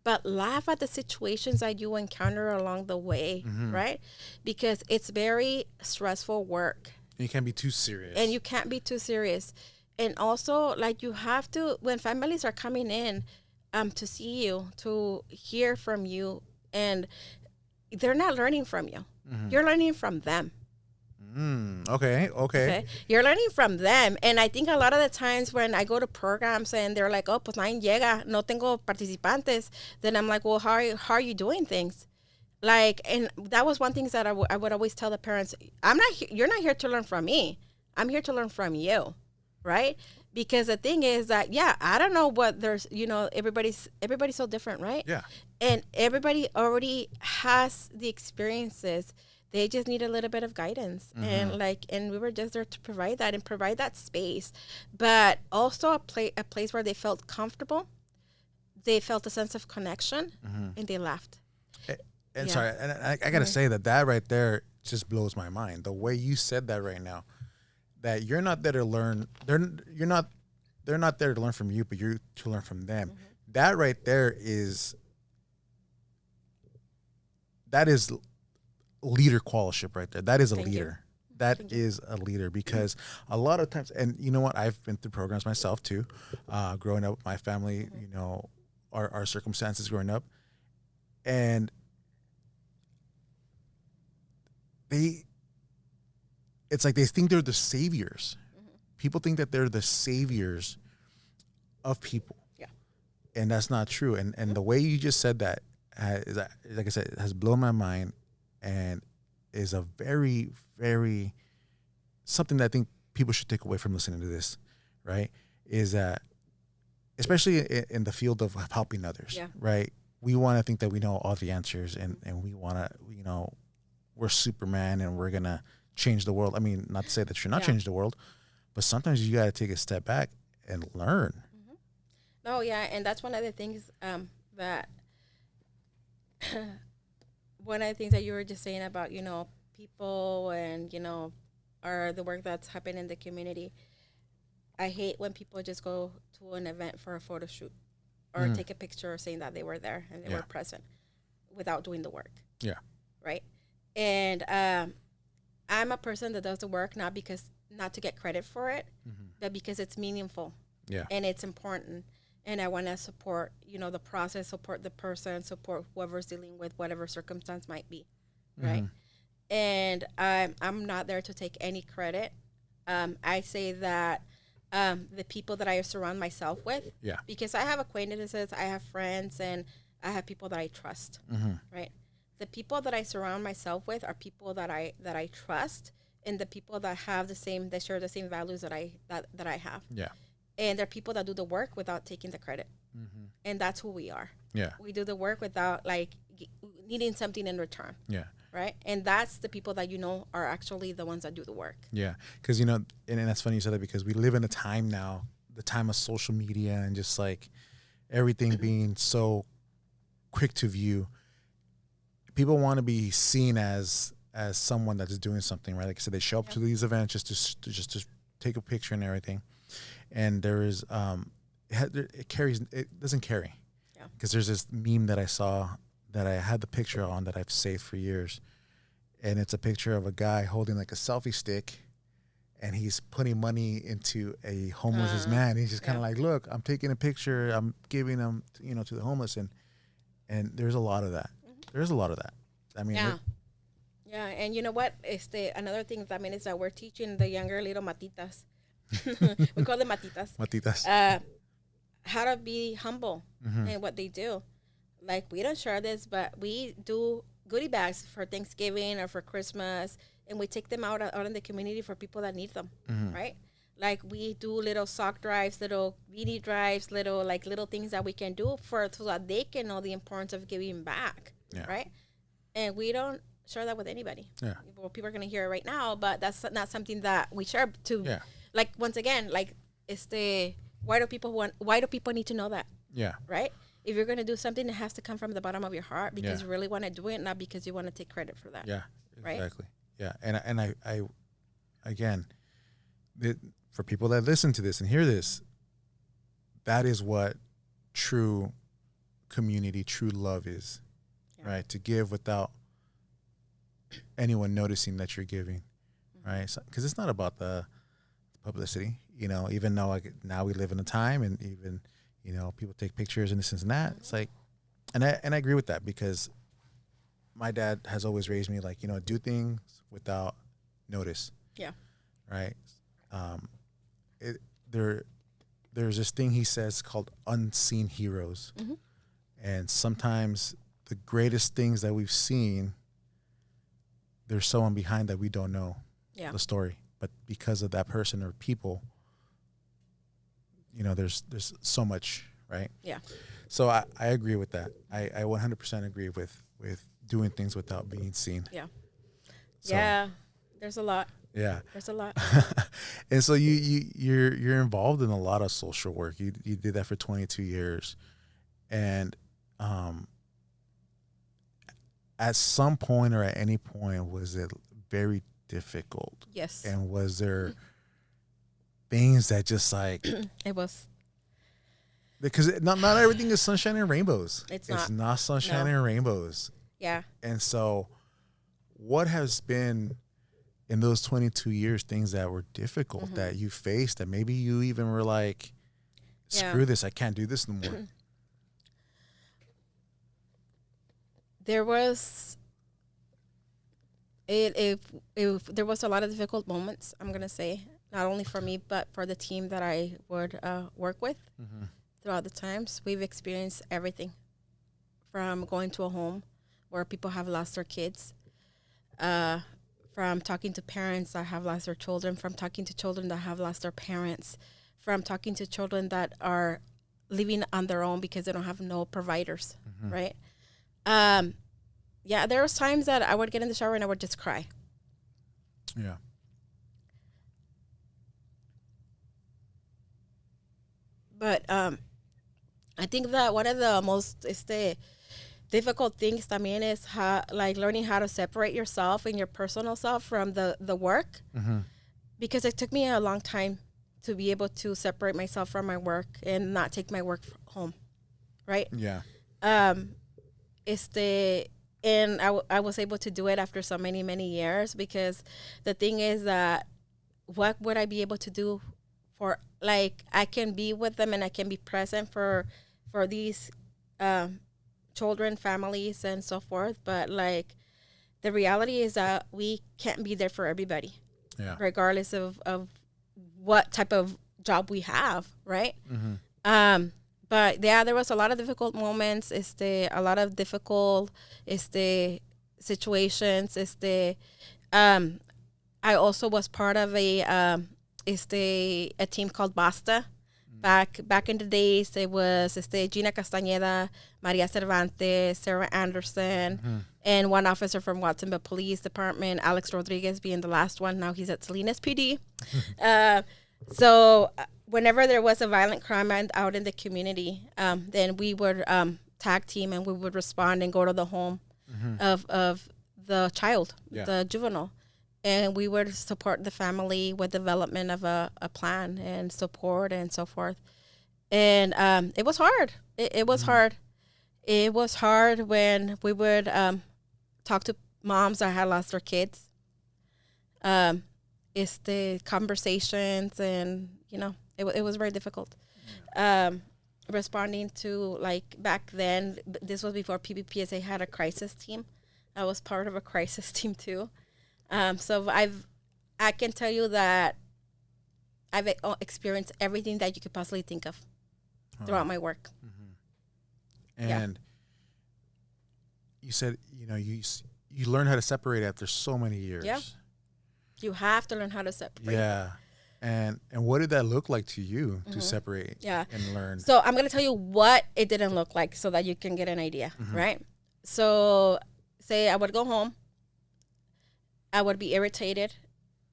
but laugh at the situations that you encounter along the way, right? Because it's very stressful work. You can't be too serious. And you can't be too serious. And also, like, you have to, when families are coming in to see you, to hear from you, and they're not learning from you. You're learning from them. Okay. You're learning from them. And I think a lot of the times when I go to programs and they're like, oh, pues nadie llega, no tengo participantes, then I'm like, well, how are you doing things? Like, and that was one thing that I would always tell the parents, you're not here to learn from me. I'm here to learn from you, right? Because the thing is that, I don't know what there's, everybody's so different, right? Yeah. And everybody already has the experiences. They just need a little bit of guidance. And we were just there to provide that and provide that space, but also a place where they felt comfortable. They felt a sense of connection, and they laughed. And sorry, and I got to say that right there just blows my mind. The way you said that right now, that you're not there to learn. They're not there to learn from you, but you're to learn from them. That right there is leader qualiship right there. That is a leader. That is a leader, because a lot of times, and you know what, I've been through programs myself too, growing up with my family, our circumstances growing up, and it's like they think they're the saviors. People think that they're the saviors of people. Yeah. And that's not true. And the way you just said that, like I said, it has blown my mind, and is a very, very, something that I think people should take away from listening to this, right? Is that, especially in the field of helping others, right? We want to think that we know all the answers, and we want to, we're Superman and we're going to change the world. I mean, not to say that you're not changing the world, but sometimes you got to take a step back and learn. Oh, yeah. And that's one of the things that one of the things that you were just saying about, people and, or the work that's happening in the community. I hate when people just go to an event for a photo shoot or take a picture saying that they were there and they were present without doing the work. Yeah. Right. And I'm a person that does the work not to get credit for it, but because it's meaningful. Yeah. And it's important. And I want to support, the process, support the person, support whoever's dealing with whatever circumstance might be, right? And I'm not there to take any credit. I say that the people that I surround myself with, because I have acquaintances, I have friends, and I have people that I trust, right? The people that I surround myself with are people that I trust, and the people that share the same values that I have. Yeah. And they're people that do the work without taking the credit. And that's who we are. Yeah. We do the work without needing something in return. Yeah. Right. And that's the people that are actually the ones that do the work. Yeah. Because, and that's funny you said that, because we live in a time now, the time of social media and just like everything being so quick to view. People want to be seen as someone that's doing something, right? Like I said, they show up to these events just to take a picture and everything. And there is it doesn't carry, because there's this meme that I saw that I had the picture on that I've saved for years, and it's a picture of a guy holding like a selfie stick, and he's putting money into a homeless man. He's just kind of like, look, I'm taking a picture, I'm giving them to the homeless, and there's a lot of that. There's a lot of that. I mean, and you know what? Another thing that is that we're teaching the younger little matitas. We call them matitas. Matitas. How to be humble in what they do. Like, we don't share this, but we do goodie bags for Thanksgiving or for Christmas, and we take them out in the community for people that need them, right? Like we do little sock drives, little beanie drives, little things that we can do so that they can know the importance of giving back, right? And we don't share that with anybody. Yeah. Well, people are gonna hear it right now, but that's not something that we share to. Yeah. Like once again, like why do people need to know that? Yeah. Right? If you're gonna do something, it has to come from the bottom of your heart because you really want to do it, not because you want to take credit for that. Yeah. Right? Exactly. Yeah. And I again, for people that listen to this and hear this, that is what true community, true love is, right? To give without anyone noticing that you're giving, right? Because it's not about the publicity, even though now we live in a time and even, people take pictures and this and that. It's like, and I agree with that because my dad has always raised me like, do things without notice. Yeah. Right. There's this thing he says called unseen heroes. And sometimes the greatest things that we've seen, there's someone behind that we don't know the story, but because of that person or people, there's so much, right? Yeah. So I agree with that. I 100% agree with doing things without being seen. Yeah. So, yeah. There's a lot. Yeah. There's a lot. And so you're involved in a lot of social work. You did that for 22 years. And at some point or at any point, was it very difficult? Yes. And was there things that just like it was, because not everything is sunshine and rainbows. It's not sunshine and rainbows. Yeah. And so what has been in those 22 years things that were difficult that you faced that maybe you even were like, screw this, I can't do this no more? There was there was a lot of difficult moments, I'm gonna say, not only for me but for the team that I would work with. Throughout the times we've experienced everything from going to a home where people have lost their kids, from talking to parents that have lost their children, from talking to children that have lost their parents, from talking to children that are living on their own because they don't have no providers, right? There was times that I would get in the shower and I would just cry. Yeah. But I think that one of the most difficult things también is learning how to separate yourself and your personal self from the work. Because it took me a long time to be able to separate myself from my work and not take my work home, right? Yeah. And I was able to do it after so many years, because the thing is that what would I be able to do for, like, I can be with them and I can be present for these children, families, and so forth. But like, the reality is that we can't be there for everybody, regardless of what type of job we have, right? But there was a lot of difficult moments, a lot of difficult situations. I also was part of a team called Basta. Back in the days, it was Gina Castañeda, Maria Cervantes, Sarah Anderson, and one officer from Watsonville Police Department, Alex Rodriguez being the last one. Now he's at Salinas PD. So whenever there was a violent crime out in the community, then we would tag team and we would respond and go to the home of the child, the juvenile. And we would support the family with development of a plan and support and so forth. And it was hard. It was hard. It was hard when we would talk to moms that had lost their kids. It's the conversations, and it was very difficult. Responding to, like, back then, this was before PBPSA had a crisis team. I was part of a crisis team too. So I can tell you that I've experienced everything that you could possibly think of throughout my work. And you said, you learn how to separate after so many years. Yeah. You have to learn how to separate. Yeah. And what did that look like to you to separate and learn? So I'm going to tell you what it didn't look like so that you can get an idea, right? So say I would go home. I would be irritated.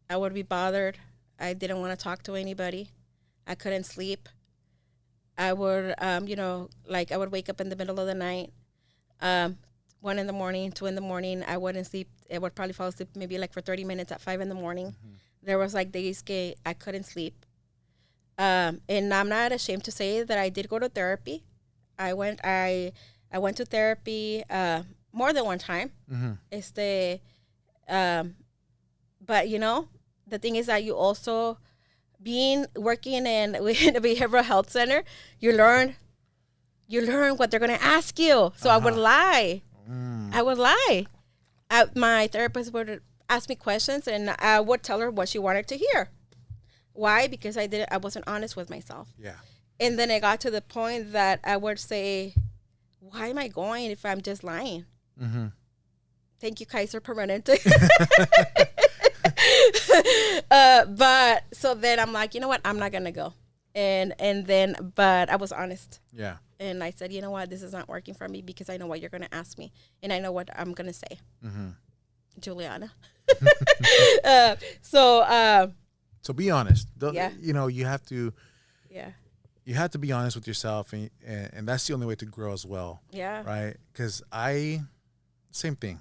I would be bothered. I didn't want to talk to anybody. I couldn't sleep. I would, I would wake up in the middle of the night, 1 in the morning, 2 in the morning. I wouldn't sleep. I would probably fall asleep maybe like for 30 minutes at 5 in the morning. There was like days I couldn't sleep. And I'm not ashamed to say that I did go to therapy. I went to therapy more than one time. But the thing is that you also working in a behavioral health center, you learn what they're going to ask you. So I would lie. My therapist would ask me questions, and I would tell her what she wanted to hear. Why? Because I wasn't honest with myself. Yeah. And then it got to the point that I would say, why am I going if I'm just lying? Thank you, Kaiser Permanente. But so then I'm like, you know what? I'm not going to go. But I was honest. Yeah. And I said, you know what? This is not working for me because I know what you're going to ask me. And I know what I'm going to say. Juliana. So be honest. You have to. Yeah. You have to be honest with yourself, and that's the only way to grow as well. Yeah. Right. Because same thing.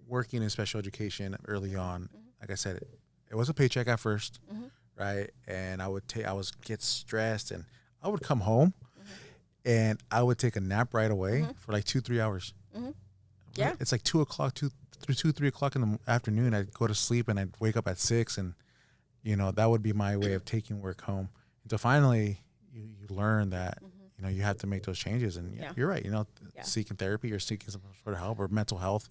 Working in special education early on, like I said, it was a paycheck at first, right? And I would get stressed, and I would come home, and I would take a nap right away for like 2-3 hours. Yeah. It's like 2 o'clock, 3 o'clock in the afternoon. I'd go to sleep, and I'd wake up at 6, and that would be my way of taking work home. Until finally, you learn that you have to make those changes, and you're right. Seeking therapy or seeking some sort of help or mental health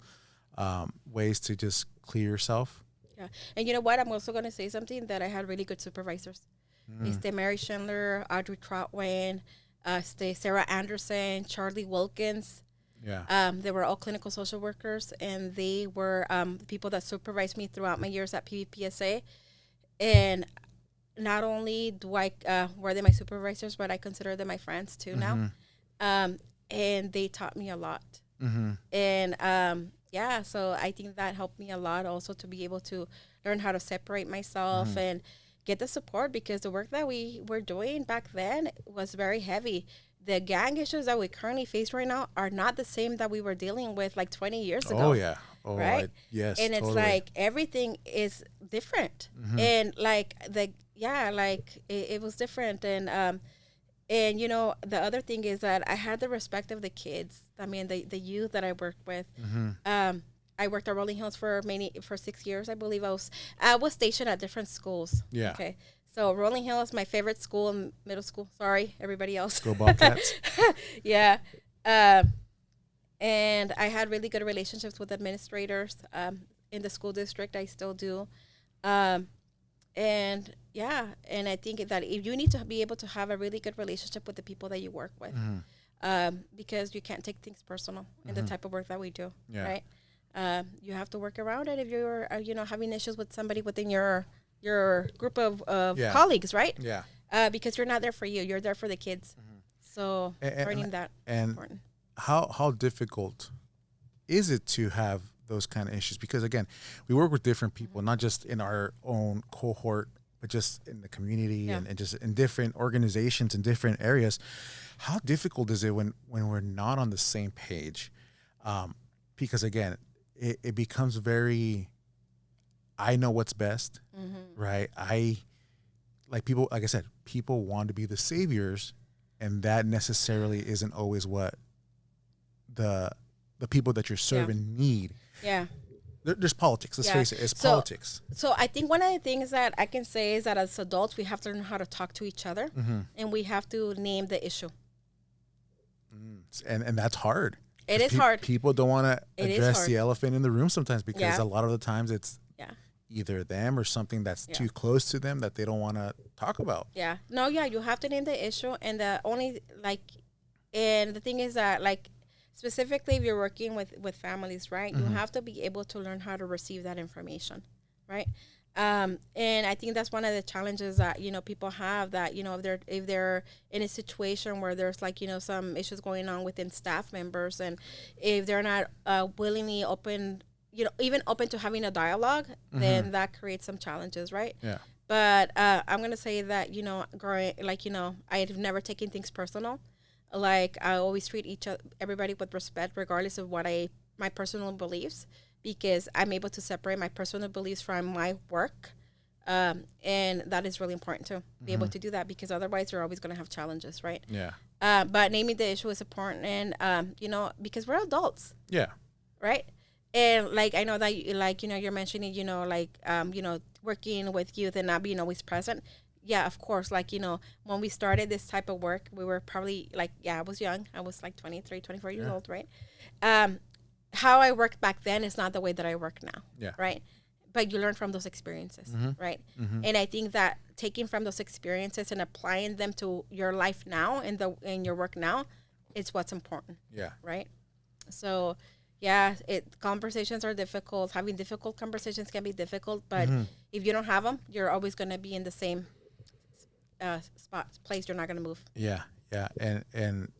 ways to just clear yourself. Yeah. And you know what? I'm also going to say something that I had really good supervisors. Mary Schindler, Audrey Trotwine, Sarah Anderson, Charlie Wilkins. Yeah. They were all clinical social workers, and they were the people that supervised me throughout my years at PVPSA. And not only were they my supervisors, but I consider them my friends too now. And they taught me a lot. And so I think that helped me a lot also to be able to learn how to separate myself and get the support, because the work that we were doing back then was very heavy. The gang issues that we currently face right now are not the same that we were dealing with like 20 years ago. Oh, yeah. Oh, right? Yes, and it's totally. Like everything is different. And like it was different. And the other thing is that I had the respect of the kids. I mean, the youth that I worked with. I worked at Rolling Hills for 6 years, I believe. I was stationed at different schools. Yeah. Okay. So Rolling Hills, my favorite school in middle school. Sorry, everybody else. Go Bobcats. Yeah. And I had really good relationships with administrators in the school district. I still do. And I think that if you need to be able to have a really good relationship with the people that you work with, because you can't take things personal in the type of work that we do, right? You have to work around it if you're, having issues with somebody within your group of colleagues, right? Yeah. Because you're not there for you; you're there for the kids. So learning that is important. How difficult is it to have those kind of issues? Because again, we work with different people, not just in our own cohort, but just in the community and just in different organizations in different areas. How difficult is it when we're not on the same page? Because again, it becomes very, I know what's best, right? People, like I said, people want to be the saviors, and that necessarily isn't always what the people that you're serving need. Yeah. There's politics. Let's face it. It's politics. So I think one of the things that I can say is that as adults, we have to learn how to talk to each other, and we have to name the issue. And that's hard. It is hard. People don't want to address the elephant in the room sometimes, because a lot of the times it's either them or something that's too close to them that they don't want to talk about. Yeah. No, you have to name the issue. And the thing is that, specifically if you're working with families, right? You have to be able to learn how to receive that information, right? And I think that's one of the challenges that, you know, people have, that, you know, if they're in a situation where there's like, you know, some issues going on within staff members, and if they're not willingly open, you know, even open to having a dialogue, then that creates some challenges, right? Yeah. But I'm gonna say that, you know, growing, like, you know, I've never taken things personal. Like, I always treat everybody with respect, regardless of my personal beliefs, because I'm able to separate my personal beliefs from my work, and that is really important to be able to do that, because otherwise you're always gonna have challenges, right? Yeah. But naming the issue is important, and you know, because we're adults, Yeah. right? And like, I know that like, you know, you're mentioning, you know, like, you know, working with youth and not being always present. Yeah, of course. Like, you know, when we started this type of work, we were probably like, I was young. I was like 23, 24 years old, right? How I worked back then is not the way that I work now. Yeah. Right. But you learn from those experiences, right? And I think that taking from those experiences and applying them to your life now and in your work now, is what's important. Yeah. Right. So, yeah, conversations are difficult. Having difficult conversations can be difficult, but if you don't have them, you're always going to be in the same place. You're not going to move. Yeah. Yeah. And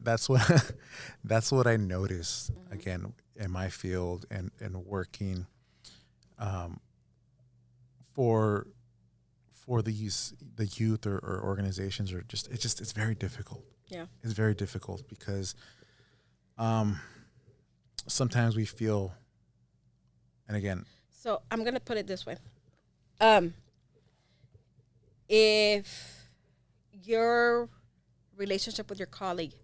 that's what that's what I noticed again in my field and working for the youth or organizations, or it's very difficult. Yeah. It's very difficult because sometimes we feel, and again, so I'm going to put it this way. If your relationship with your colleague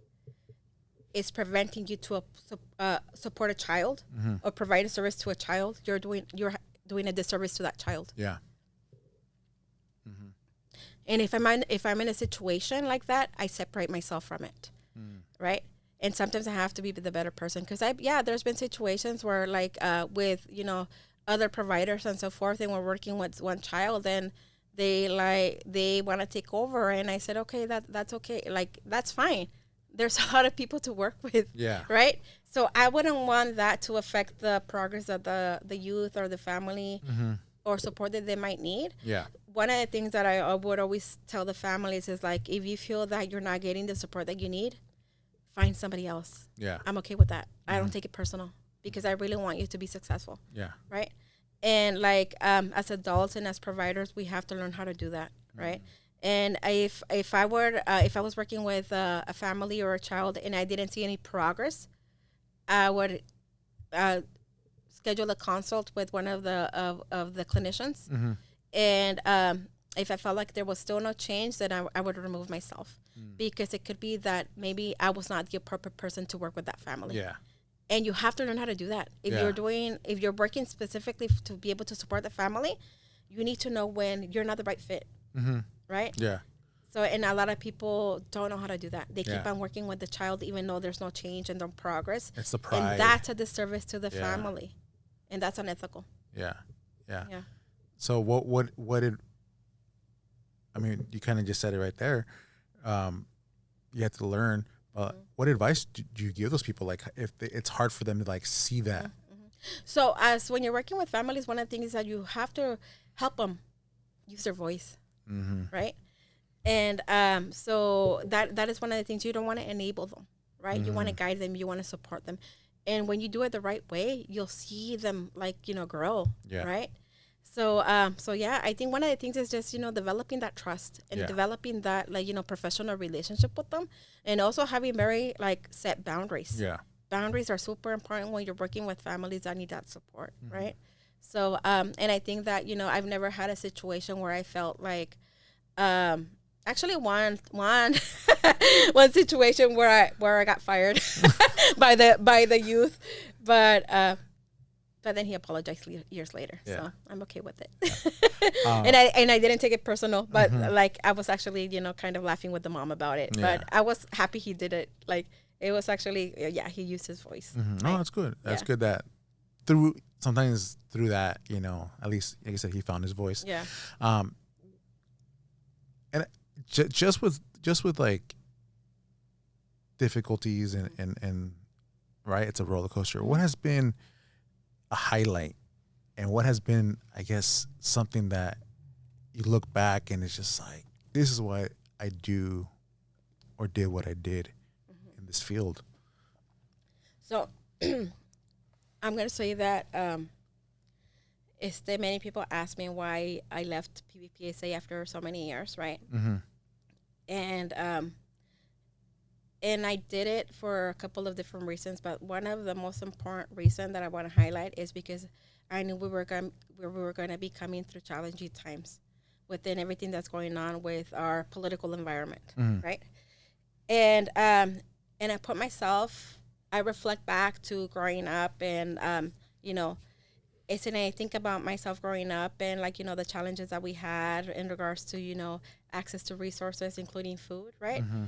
is preventing you to support a child or provide a service to a child, you're doing a disservice to that child. Yeah. And if I'm in a situation like that, I separate myself from it, right? And sometimes I have to be the better person, because there's been situations where like with, you know, other providers and so forth, and we're working with one child, and they want to take over, and I said, okay, that's okay, like, that's fine. There's a lot of people to work with, right? So I wouldn't want that to affect the progress of the youth or the family or support that they might need. Yeah. One of the things that I would always tell the families is, like, if you feel that you're not getting the support that you need, find somebody else. Yeah. I'm okay with that. I don't take it personal, because I really want you to be successful. Yeah. Right. And like, as adults and as providers, we have to learn how to do that. Right. And if I was working with a family or a child and I didn't see any progress, I would schedule a consult with one of the clinicians. And if I felt like there was still no change, then I would remove myself, because it could be that maybe I was not the appropriate person to work with that family. Yeah. And you have to learn how to do that. If you're working specifically to be able to support the family, you need to know when you're not the right fit. Right? Yeah. So, and a lot of people don't know how to do that. They keep on working with the child even though there's no change and no progress. It's the pride. And that's a disservice to the family. And that's unethical. Yeah. Yeah. Yeah. So what did, I mean, you kind of just said it right there. You have to learn. What advice do you give those people? Like, if it's hard for them to like see that. So as when you're working with families, one of the things is that you have to help them use their voice. Right. And so that is one of the things. You don't want to enable them, right? You want to guide them. You want to support them. And when you do it the right way, you'll see them, like, you know, grow. Yeah. Right. So yeah, I think one of the things is just, you know, developing that trust and developing that, like, you know, professional relationship with them, and also having very, like, set boundaries. Yeah. Boundaries are super important when you're working with families that need that support. Right. So, and I think that, you know, I've never had a situation where I felt like, actually one one situation where I got fired by the youth, but then he apologized years later, so I'm okay with it. And I didn't take it personal, but like, I was actually, you know, kind of laughing with the mom about it, but I was happy he did it. Like, it was actually, he used his voice. Oh, that's good. That's good that sometimes through that, you know, at least, like I said, he found his voice. Yeah. And just with like difficulties and right, it's a roller coaster. What has been a highlight, and what has been, I guess, something that you look back and it's just like, this is why I do or did what I did in this field? So I'm going to say that many people ask me why I left PBPSA after so many years, right? Mm-hmm. And I did it for a couple of different reasons, but one of the most important reasons that I want to highlight is because I knew we were going to be coming through challenging times within everything that's going on with our political environment, right? And I put myself, I reflect back to growing up, and and I think about myself growing up and the challenges that we had in regards to access to resources, including food, right? Mm-hmm.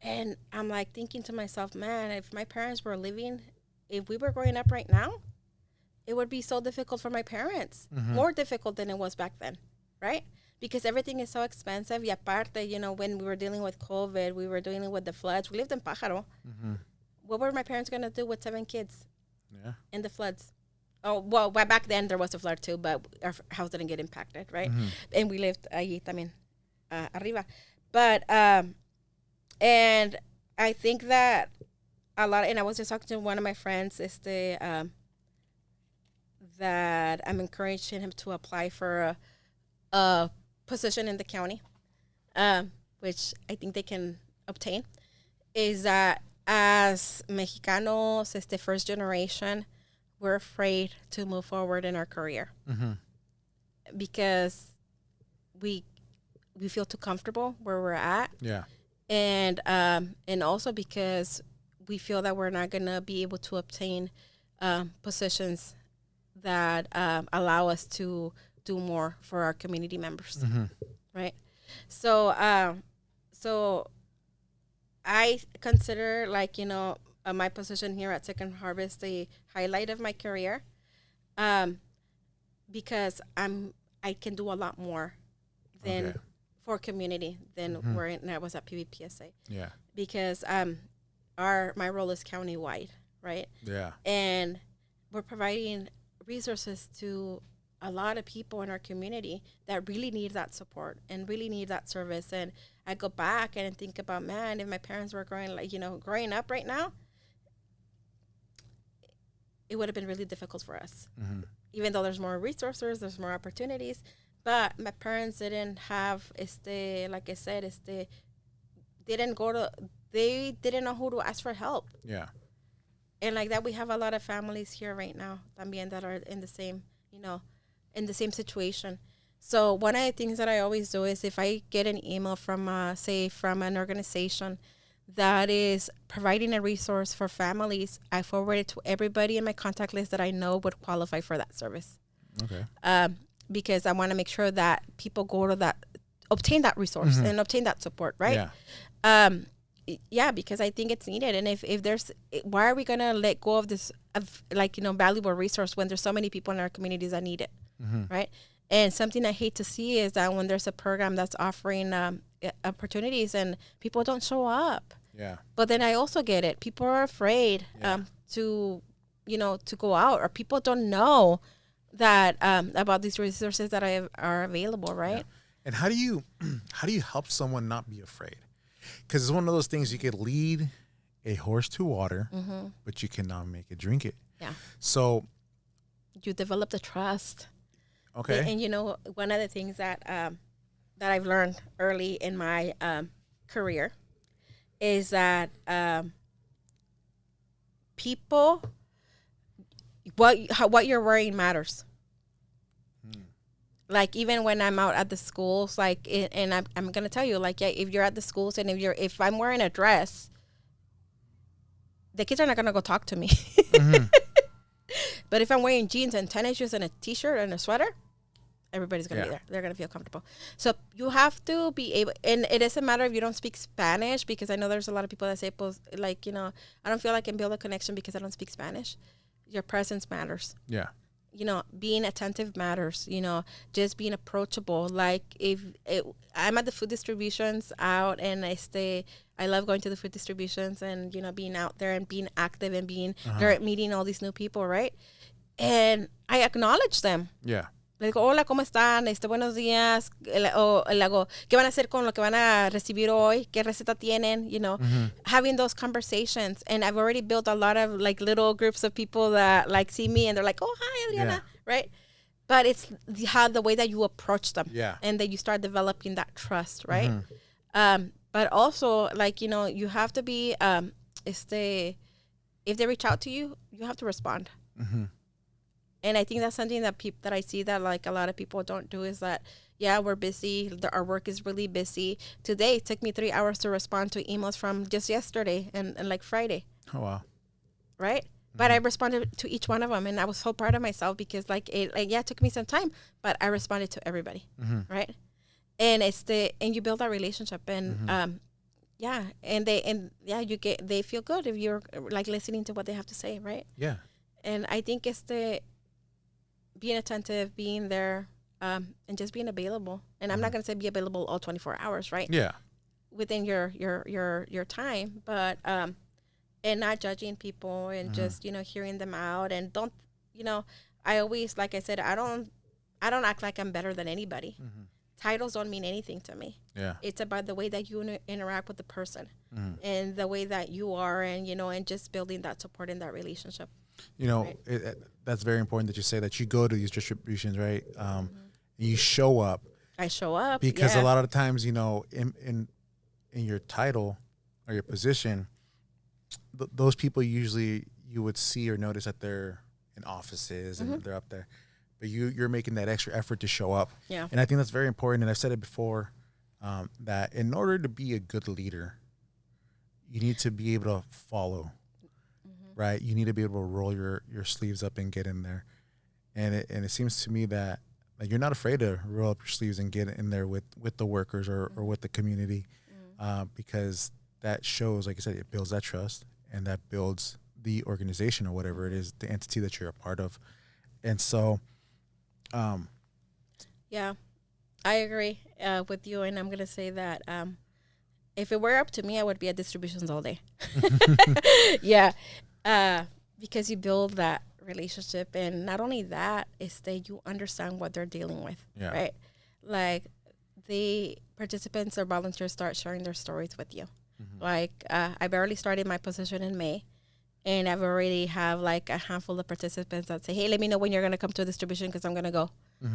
And I'm like thinking to myself, man, if my parents were living, if we were growing up right now, it would be so difficult for my parents, more difficult than it was back then, right? Because everything is so expensive. Y aparte, when we were dealing with COVID, we were dealing with the floods. We lived in Pájaro. Mm-hmm. What were my parents going to do with 7 kids in the floods? Oh, well, back then there was a flood too, but our house didn't get impacted, right? Mm-hmm. And we lived allí también, arriba. But, and I think that a lot, and I was just talking to one of my friends, that I'm encouraging him to apply for a position in the county, which I think they can obtain, is that as Mexicanos, first generation, we're afraid to move forward in our career because we feel too comfortable where we're at. Yeah. And also because we feel that we're not going to be able to obtain positions that allow us to do more for our community members, right? So so I consider my position here at Second Harvest the highlight of my career, because I can do a lot more than for community than where I was at PBPSA. Yeah. Because my role is county-wide, right? Yeah. And we're providing resources to a lot of people in our community that really need that support and really need that service. And I go back and think about, man, if my parents were growing up right now, it would have been really difficult for us. Even though there's more resources, there's more opportunities, but my parents didn't have, like I said, they didn't know who to ask for help. Yeah. And like that, we have a lot of families here right now también that are in the same, in the same situation. So one of the things that I always do is if I get an email from, from an organization that is providing a resource for families, I forward it to everybody in my contact list that I know would qualify for that service. Okay. Because I want to make sure that people go to that, obtain that resource and obtain that support, right? Yeah. Because I think it's needed. And if there's, why are we going to let go of this, valuable resource when there's so many people in our communities that need it, right? And something I hate to see is that when there's a program that's offering opportunities and people don't show up. Yeah. But then I also get it. People are afraid to go out, or people don't know that about these resources that are available, right? Yeah. And how do you help someone not be afraid? Because it's one of those things, you could lead a horse to water, but you cannot make it drink it. Yeah. So you develop the trust. Okay. And one of the things that that I've learned early in my career is that people, what you're wearing matters. Like even when I'm out at the schools, and I'm gonna tell you, if you're at the schools and if I'm wearing a dress, the kids are not gonna go talk to me. But if I'm wearing jeans and tennis shoes and a t-shirt and a sweater, everybody's gonna be there. They're gonna feel comfortable. So you have to be able, and it doesn't matter if you don't speak Spanish, because I know there's a lot of people that say, I don't feel like I can build a connection because I don't speak Spanish. Your presence matters. Yeah. being attentive matters, just being approachable. Like I'm at the food distributions out and I love going to the food distributions and, being out there and being active and being there, meeting all these new people, right? And I acknowledge them. Yeah. Le digo, hola, ¿cómo están? Buenos días. O le hago, ¿qué van a hacer con lo que van a recibir hoy? ¿Qué receta tienen? Having those conversations. And I've already built a lot of like little groups of people that like see me and they're like, oh, hi, Adriana, right? But it's the way that you approach them. Yeah. And that you start developing that trust, right? But also, like, you have to be, if they reach out to you, you have to respond. And I think that's something that I see that like a lot of people don't do is that, yeah, we're busy. Our work is really busy. Today, it took me 3 hours to respond to emails from just yesterday and like Friday. Oh, wow. Right? But I responded to each one of them, and I was so proud of myself because it took me some time, but I responded to everybody. Right? And and you build that relationship and, they feel good if you're like listening to what they have to say. Right? Yeah. And I think it's being attentive, being there, and just being available. And I'm not going to say be available all 24 hours, right? Yeah. Within your time, but and not judging people and just hearing them out and don't I always, like I said, I don't act like I'm better than anybody. Titles don't mean anything to me. Yeah. It's about the way that you interact with the person and the way that you are, and and just building that support in that relationship. Right. That's very important that you say that you go to these distributions, right? You show up. I show up because a lot of the times, in your title or your position, those people usually you would see or notice that they're in offices and they're up there, but you're making that extra effort to show up. Yeah. And I think that's very important. And I've said it before, that in order to be a good leader, you need to be able to follow. Right, you need to be able to roll your sleeves up and get in there, and it seems to me that like you're not afraid to roll up your sleeves and get in there with the workers or with the community, because that shows, like I said, it builds that trust and that builds the organization or whatever it is, the entity that you're a part of, and so, yeah, I agree with you, and I'm gonna say that if it were up to me, I would be at distributions all day. Yeah. Because you build that relationship, and not only that, is that you understand what they're dealing with, right? Like the participants or volunteers start sharing their stories with you. Like I barely started my position in May, and I've already have like a handful of participants that say, hey, let me know when you're going to come to a distribution because I'm going to go.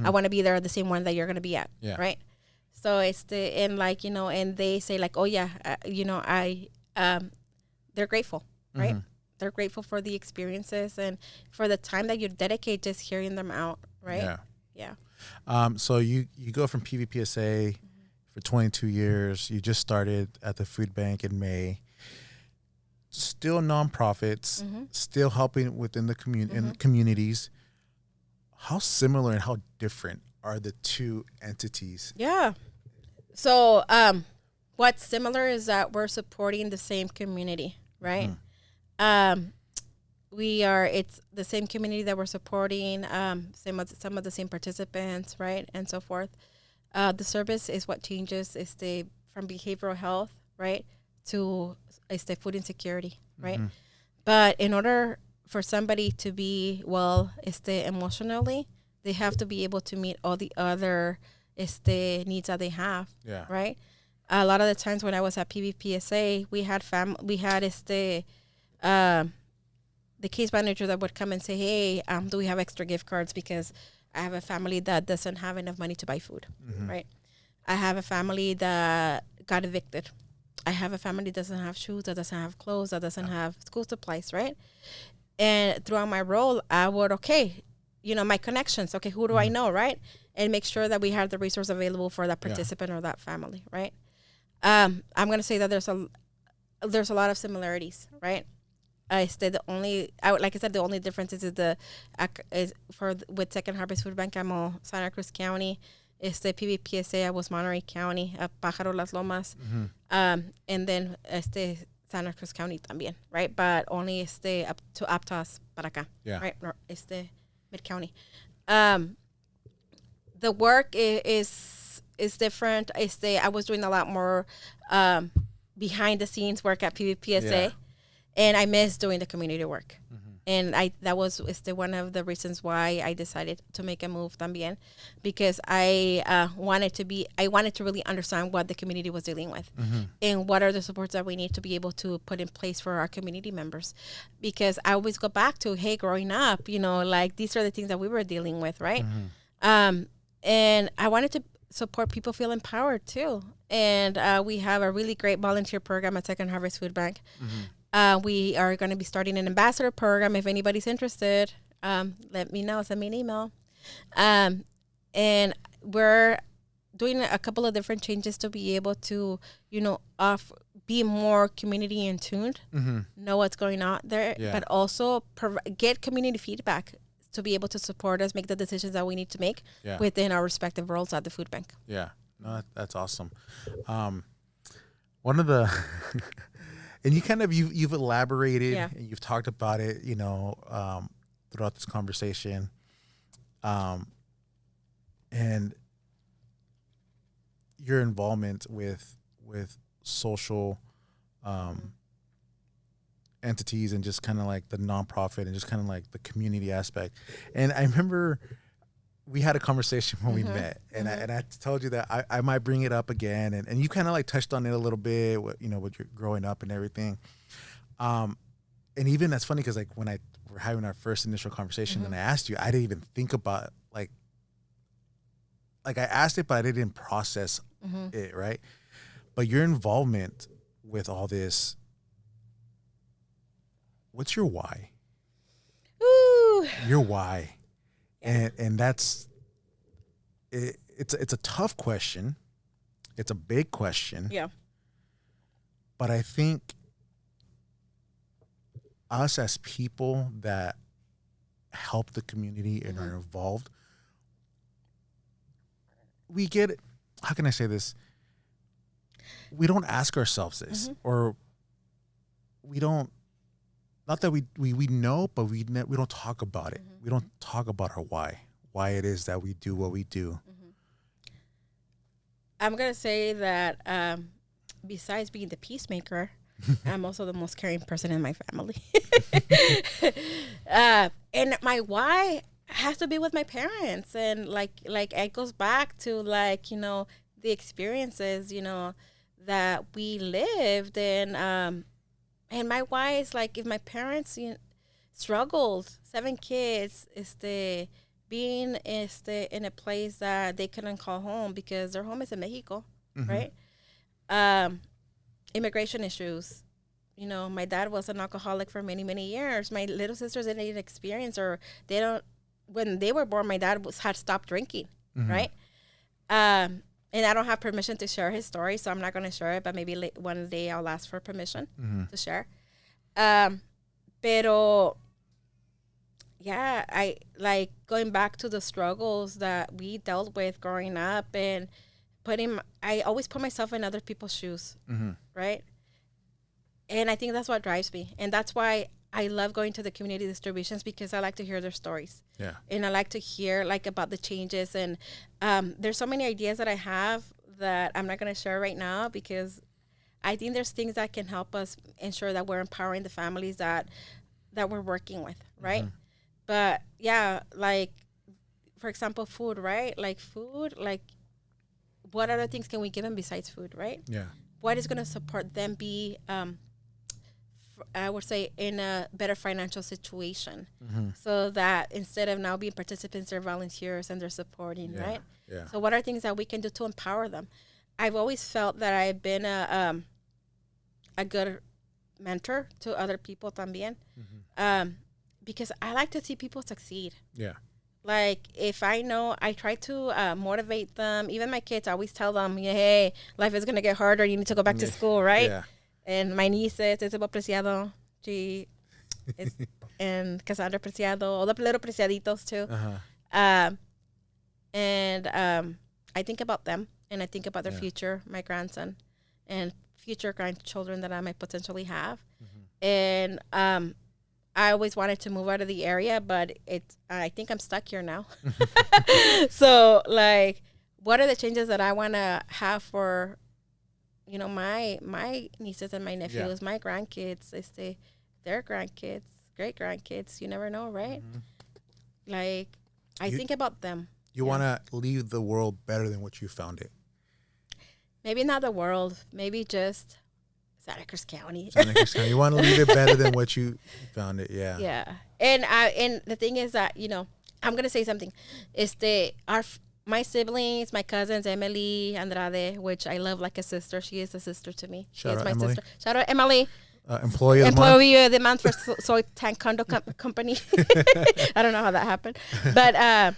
I want to be there at the same one that you're going to be at, right? So and like, and they say like, oh yeah, they're grateful, right? They're grateful for the experiences and for the time that you dedicate just hearing them out, right? Yeah. So you go from PVPSA for 22 years. You just started at the food bank in May. Still nonprofits, still helping within the communities. How similar and how different are the two entities? Yeah. So what's similar is that we're supporting the same community, right? It's the same community that we're supporting, some of the same participants, right, and so forth. The service is what changes from behavioral health, right, to food insecurity, right. But in order for somebody to be well, emotionally, they have to be able to meet all the other needs that they have, right. A lot of the times when I was at PVPSA, we had the case manager that would come and say, hey, do we have extra gift cards because I have a family that doesn't have enough money to buy food, right? I have a family that got evicted. I have a family that doesn't have shoes, that doesn't have clothes, that doesn't have school supplies, right? And throughout my role, I would, my connections, who do I know, right? And make sure that we have the resource available for that participant or that family, right? I'm going to say that there's a lot of similarities, right? The only difference is with Second Harvest Food Bank, I'm on Santa Cruz County. PVPSA, I was Monterey County, Pájaro Las Lomas, and then Santa Cruz County también, right? But only up to Aptos para acá, right? Mid-County. The work is different. I was doing a lot more behind the scenes work at PVPSA, and I miss doing the community work. And that was one of the reasons why I decided to make a move también, because I wanted to really understand what the community was dealing with, and what are the supports that we need to be able to put in place for our community members. Because I always go back to, hey, growing up, like these are the things that we were dealing with, right? And I wanted to support people feel empowered too. And we have a really great volunteer program at Second Harvest Food Bank. We are going to be starting an ambassador program. If anybody's interested, let me know. Send me an email. And we're doing a couple of different changes to be able to, be more community in tuned, know what's going on there, but also get community feedback to be able to support us, make the decisions that we need to make within our respective roles at the food bank. Yeah, no, that's awesome. One of the and you kind of you've elaborated and you've talked about it, throughout this conversation, and your involvement with social entities and just kind of like the nonprofit and just kind of like the community aspect. And I remember we had a conversation when we met, and I told you that I might bring it up again, and you kind of like touched on it a little bit, with your growing up and everything. And even that's funny because like when we're having our first initial conversation and I asked you, I didn't even think about like I asked it, but I didn't process it, right? But your involvement with all this, what's your why? Ooh. Your why. And that's it. It's a tough question. It's a big question. Yeah. But I think us as people that help the community and are involved, we get it. How can I say this? We don't ask ourselves this, or we don't. Not that we know, but we don't talk about it. We don't talk about our why it is that we do what we do. I'm going to say that besides being the peacemaker, I'm also the most caring person in my family. And my why has to be with my parents. And like it goes back to the experiences, that we lived. And my why is like, if my parents struggled, 7 kids, being in a place that they couldn't call home because their home is in Mexico, right? Immigration issues. My dad was an alcoholic for many, many years. My little sisters didn't even experience, or when they were born, my dad had stopped drinking, right? And I don't have permission to share his story, so I'm not going to share it, but maybe one day I'll ask for permission to share. Pero yeah, I like going back to the struggles that we dealt with growing up, and I always put myself in other people's shoes, right? And I think that's what drives me. And that's why I love going to the community distributions, because I like to hear their stories. Yeah. And I like to hear about the changes. And there's so many ideas that I have that I'm not going to share right now, because I think there's things that can help us ensure that we're empowering the families that we're working with, right? But yeah, for example, food, right? What other things can we give them besides food, right? Yeah. What is going to support them be, I would say, in a better financial situation, so that instead of now being participants, they're volunteers and they're supporting, right? Yeah. So what are things that we can do to empower them? I've always felt that I've been a good mentor to other people también, because I like to see people succeed. Yeah. Like, if I know, I try to motivate them. Even my kids, I always tell them, hey, life is going to get harder. You need to go back to school, right? Yeah. And my nieces, Isabel Preciado, she is, and Cassandra Preciado, all the little Preciaditos too. And I think about them, and I think about their future, my grandson, and future grandchildren that I might potentially have. And I always wanted to move out of the area, but I think I'm stuck here now. So, like, what are the changes that I want to have for, my nieces and my nephews, my grandkids, their grandkids, great grandkids. You never know, right? Mm-hmm. Like, I think about them. You want to leave the world better than what you found it. Maybe not the world. Maybe just Santa Cruz County. Santa Cruz County. You want to leave it better than what you found it. Yeah. Yeah. And the thing is that, I'm going to say something. My siblings, my cousins, Emily, Andrade, which I love like a sister. She is a sister to me. She is my Emily. sister. Shout out Emily. Employee of the month for Soy Tank Condo Company. I don't know how that happened. But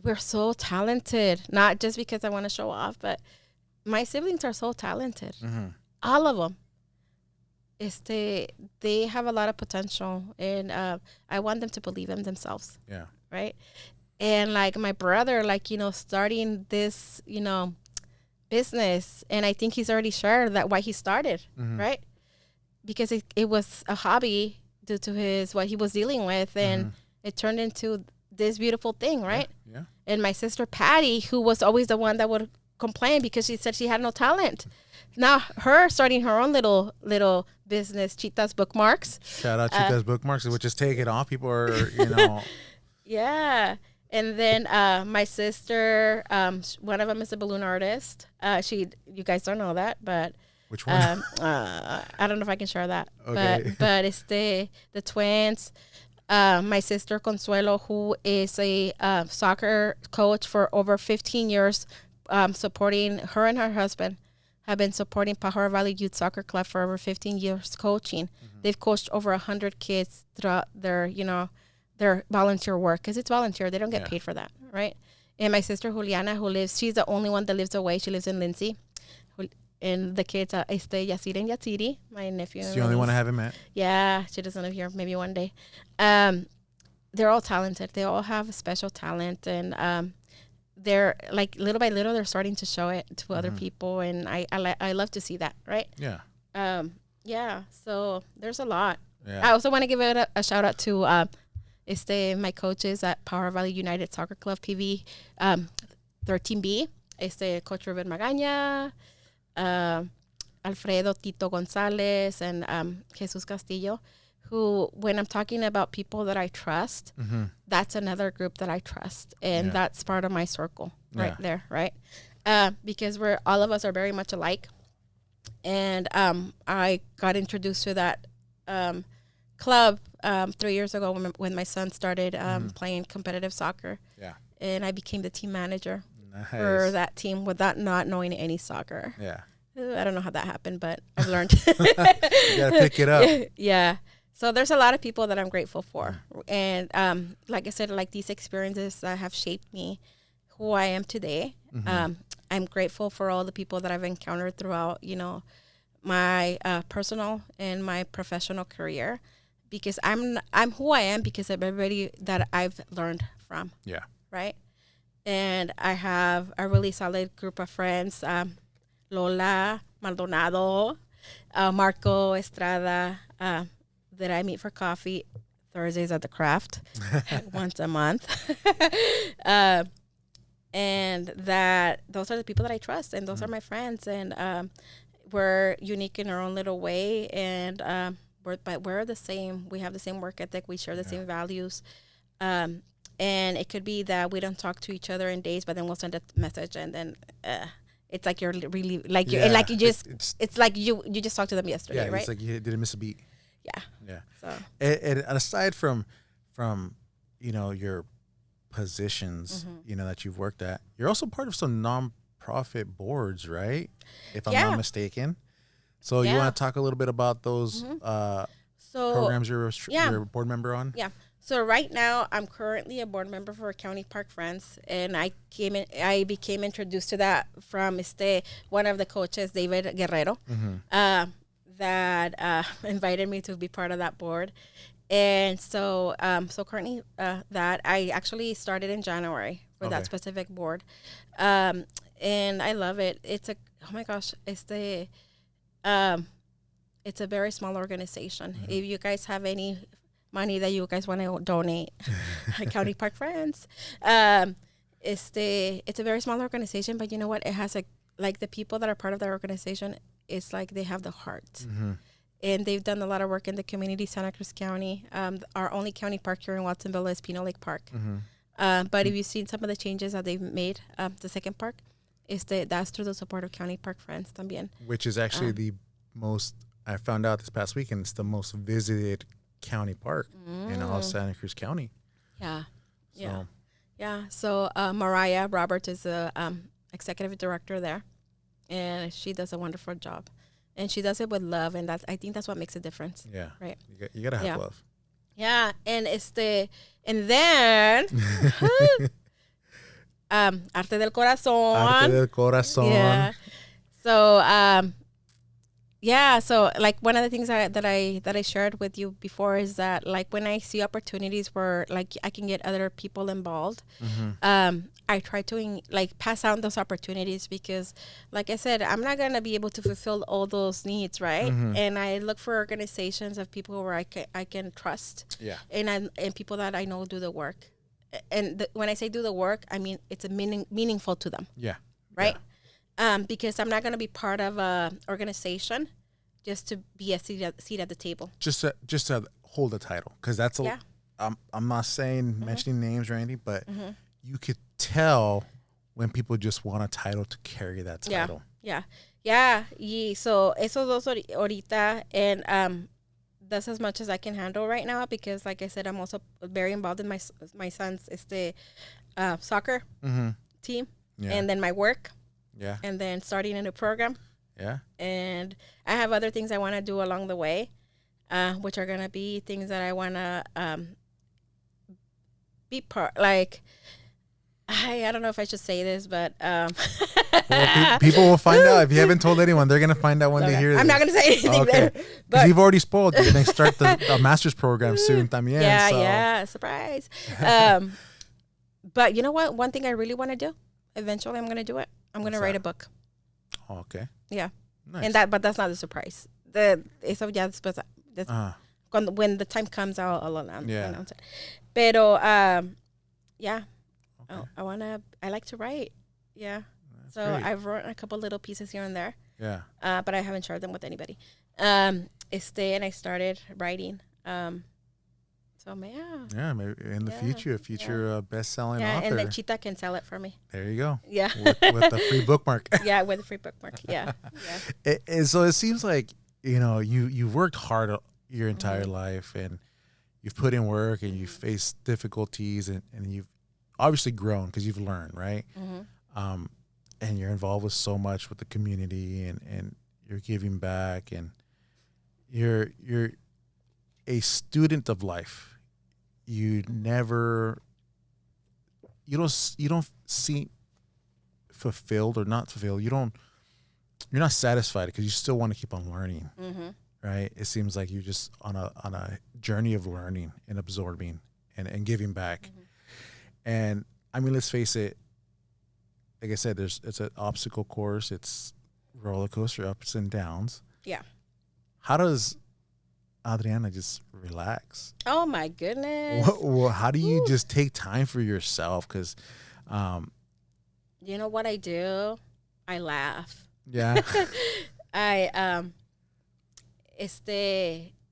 we're so talented. Not just because I want to show off, but my siblings are so talented. Mm-hmm. All of them. They have a lot of potential, and I want them to believe in themselves. Yeah. Right? And like my brother, starting this, business, and I think he's already shared that why he started, mm-hmm. right? Because it was a hobby due to what he was dealing with, and mm-hmm. it turned into this beautiful thing, right? Yeah. And my sister Patty, who was always the one that would complain because she said she had no talent. Now her starting her own little business, Chita's Bookmarks. Shout out Chita's Bookmarks, which is taking off. People are, Yeah. And then my sister, one of them is a balloon artist. You guys don't know that, but which one? I don't know if I can share that. Okay. But it's the twins. My sister Consuelo, who is a soccer coach for over 15 years, supporting her and her husband have been supporting Pajaro Valley Youth Soccer Club for over 15 years coaching. Mm-hmm. They've coached over 100 kids throughout their volunteer work, because it's volunteer. They don't get paid for that, right? And my sister Juliana, she's the only one that lives away. She lives in Lindsay. And the kids are Yasir and Yatsiri, my nephew. It's the only one I haven't met. Yeah, she doesn't live here. Maybe one day. They're all talented. They all have a special talent, and they're like little by little they're starting to show it to other people, and I love to see that, right? Yeah. Yeah. So there's a lot. Yeah. I also want to give a shout out to my coaches at Pajaro Valley United Soccer Club PV 13B. Coach Ruben Magaña, Alfredo Tito Gonzalez, and Jesus Castillo, who, when I'm talking about people that I trust, mm-hmm. that's another group that I trust, and that's part of my circle right there, right? Because all of us are very much alike, and I got introduced to that club 3 years ago when my son started playing competitive soccer. Yeah, and I became the team manager for that team without not knowing any soccer. Yeah, I don't know how that happened, but I've learned. You gotta pick it up. Yeah. So there's a lot of people that I'm grateful for. And like I said, like these experiences that have shaped me who I am today. Mm-hmm. I'm grateful for all the people that I've encountered throughout, my personal and my professional career, because I'm who I am because of everybody that I've learned from. Yeah. Right. And I have a really solid group of friends, Lola Maldonado, Marco Estrada, that I meet for coffee Thursdays at the Craft once a month. And those are the people that I trust, and those are my friends, and we're unique in our own little way, and we're the same. We have the same work ethic. We share the same values. And it could be that we don't talk to each other in days, but then we'll send a message, and then it's like you're really like you, and like you just it's like you just talked to them yesterday, right? It's like you didn't miss a beat. Yeah. So and aside from your positions, mm-hmm. That you've worked at, you're also part of some nonprofit boards, right? If I'm not mistaken. So you want to talk a little bit about those programs you're a board member on? Yeah. So right now, I'm currently a board member for County Park Friends, and I became introduced to that from one of the coaches, David Guerrero, mm-hmm. That invited me to be part of that board. And so currently that I actually started in January for that specific board, and I love it. It's oh my gosh, it's a very small organization. If you guys have any money that you guys want to donate, County Park Friends, it's a very small organization, but you know what? It has like the people that are part of that organization, it's like they have the heart. And they've done a lot of work in the community, Santa Cruz County. Our only county park here in Watsonville is Pino Lake Park. But if you've seen some of the changes that they've made, the second park, that's through the support of County Park Friends también. Which is actually the most, I found out this past weekend, it's the most visited county park in all Santa Cruz County. Yeah. So. Yeah. Yeah. So Mariah Roberts is the executive director there, and she does a wonderful job. And she does it with love, and I think that's what makes a difference. Yeah. Right. You gotta have love. Yeah. And and then Arte del Corazón. Arte del Corazón. Yeah. So so like one of the things that I shared with you before is that like when I see opportunities where like I can get other people involved, I try to like pass out those opportunities because like I said, I'm not gonna be able to fulfill all those needs, right? And I look for organizations of people where I can trust, and people that I know do the work. And when I say do the work, I mean it's a meaningful to them. Yeah. Right. Yeah. Because I'm not going to be part of a organization just to be a seat at the table. Just to hold a title, because that's I'm not saying mentioning names or anything, but you could tell when people just want a title to carry that title. Yeah. Y so esos dos ahorita, and that's as much as I can handle right now because, like I said, I'm also very involved in my son's soccer team, and then my work, and then starting a new program, and I have other things I want to do along the way, which are gonna be things that I want to be part. Like I don't know if I should say this, but well, people will find out. If you haven't told anyone, they're gonna find out when they hear this. I'm not gonna say anything. Okay, because you've already spoiled. You're gonna start the master's program soon, también. Yeah, surprise. But you know what? One thing I really want to do. Eventually, I'm gonna do it. I'm gonna write a book. Oh, okay. Yeah, nice. But that's not a surprise. Eso ya después. When the time comes, I'll announce it. Pero yeah. Okay. I like to write. Yeah. That's so great. I've written a couple little pieces here and there. Yeah. But I haven't shared them with anybody. And I started writing. So yeah, maybe in the future best-selling author. And then Chita can sell it for me. There you go. Yeah. with a free bookmark. Yeah, with a free bookmark. Yeah. So it seems like, you've worked hard your entire life, and you've put in work, and you've faced difficulties, and you've obviously grown because you've learned, right? And you're involved with so much with the community, and you're giving back, and you're a student of life. You don't seem fulfilled or not fulfilled. You're not satisfied because you still want to keep on learning, right? It seems like you're just on a journey of learning and absorbing and giving back. And I mean, let's face it. Like I said, it's an obstacle course. It's roller coaster ups and downs. Yeah. How does Adriana just relax? Oh my goodness! How do you just take time for yourself? Because, you know what I do? I laugh. Yeah.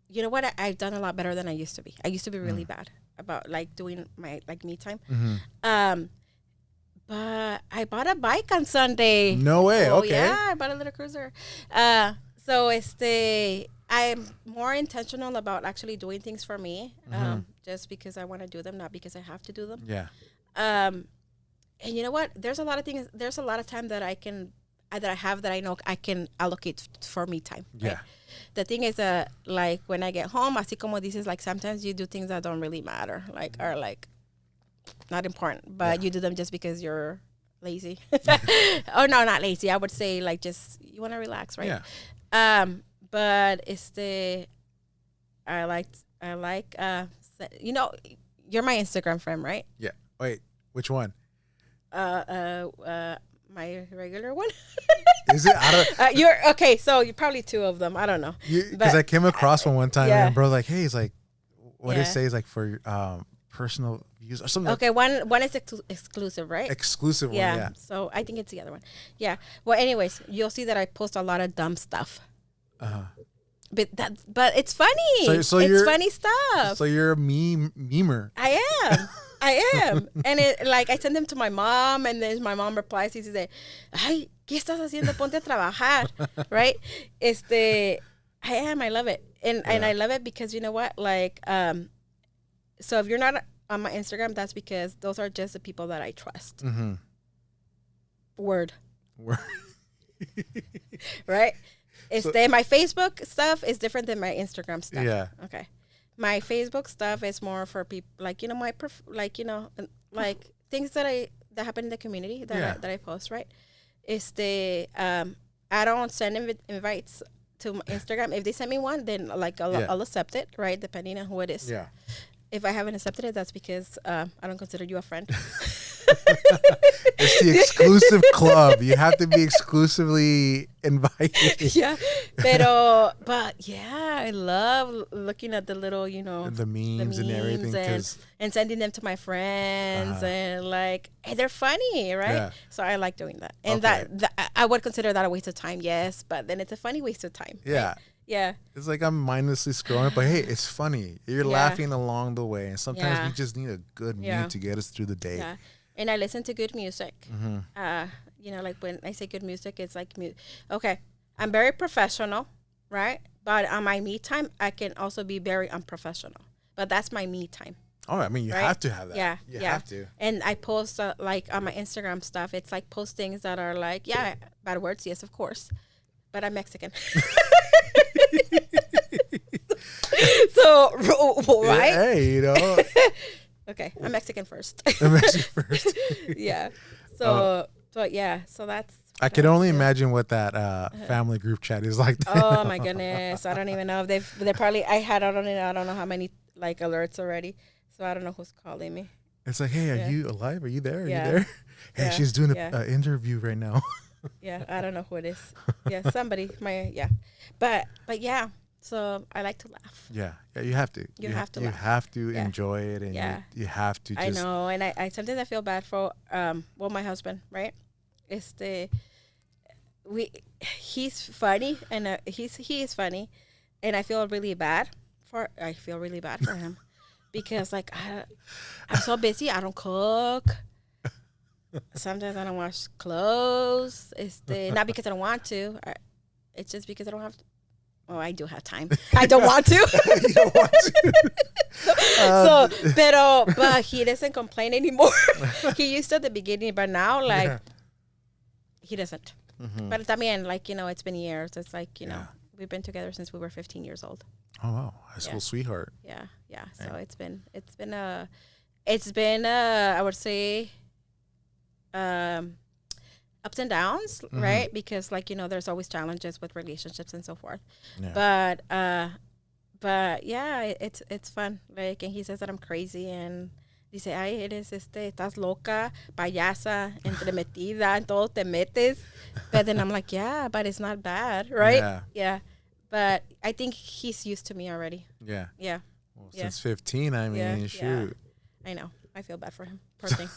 You know what? I've done a lot better than I used to be. I used to be really bad about like doing my me time. But I bought a bike on Sunday. No way. Okay. Yeah, I bought a little cruiser. So I'm more intentional about actually doing things for me, just because I want to do them, not because I have to do them. Yeah. And you know what? There's a lot of things. There's a lot of time that I know I can allocate for me time. Right? Yeah. The thing is like when I get home, así como dices, like sometimes you do things that don't really matter, like are like not important, but you do them just because you're lazy. Oh no, not lazy. I would say like just you want to relax, right? Yeah. But I like you're my Instagram friend, right? Yeah. Wait, which one? My my regular one. Is it? I don't. You're okay. So you're probably two of them. I don't know. Because I came across one time, yeah. and bro, like, hey, he's like, what Yeah. it says, like for personal use or something. Okay, one is exclusive, right? Exclusive one, Yeah. yeah. So I think it's the other one. Yeah. Well, anyways, you'll see that I post a lot of dumb stuff. But it's funny. So it's funny stuff. So you're a memer. I am. And it, like, I send them to my mom, and then my mom replies, y dice, ay, ¿qué estás haciendo? Ponte a trabajar, right? I am. I love it. And I love it because, you know what? Like, so if you're not on my Instagram, that's because those are just the people that I trust. Mm-hmm. Word. Right? My Facebook stuff is different than my Instagram stuff. Yeah. Okay. My Facebook stuff is more for people, like, you know, like things that happen in the community that I post, right? I don't send invites to my Instagram. If they send me one, then like I'll accept it, right? Depending on who it is. Yeah. If I haven't accepted it, that's because I don't consider you a friend. It's the exclusive club. You have to be exclusively invited. Yeah. But yeah, I love looking at the little, you know, the memes and everything. And sending them to my friends and like, hey, they're funny, right? Yeah. So I like doing that. And that I would consider that a waste of time, yes. But then it's a funny waste of time. Yeah. Right? Yeah. It's like I'm mindlessly scrolling, but hey, it's funny. You're laughing along the way. And sometimes we just need a good mood to get us through the day. Yeah. And I listen to good music. Mm-hmm. You know, like when I say good music, it's like, okay, I'm very professional, right? But on my me time, I can also be very unprofessional. But that's my me time. Oh, I mean, you have to have that. Yeah. You have to. And I post, like, on my Instagram stuff, it's like postings that are like, bad words, yes, of course. But I'm Mexican. So, right? Hey, you know. Okay, I'm Mexican first. Yeah. So that's. I can only imagine what that family group chat is like. Oh my goodness, I don't even know if they're probably. I don't know how many like alerts already, so I don't know who's calling me. It's like, hey, are you alive? Are you there? Are you there? Hey, she's doing an interview right now. Yeah, I don't know who it is. Yeah, somebody. But yeah. So I like to laugh. Yeah, you have to. You have to laugh. You have to enjoy it, and you have to. I know, and I sometimes I feel bad for my husband, right? He's funny, and he is funny, and I feel really bad for him because like I'm so busy. I don't cook. Sometimes I don't wash clothes. Not because I don't want to. It's just because I don't have. Oh, I do have time. I don't want to. You don't want to. But he doesn't complain anymore. He used to at the beginning, but now, like, he doesn't. Mm-hmm. But también, like, you know, it's been years. It's like, you know, we've been together since we were 15 years old. Oh, wow. High school sweetheart. Yeah. So it's been I would say, ups and downs, right? Because, like, you know, there's always challenges with relationships and so forth. Yeah. But yeah, it's fun. Like, and he says that I'm crazy, and dice, ay, eres estás loca, payasa, entremetida, en todo te metes. But then I'm like, yeah, but it's not bad, right? Yeah. But I think he's used to me already. Yeah. Yeah. Well, since 15, I mean, shoot. Yeah. I know. I feel bad for him. Poor thing.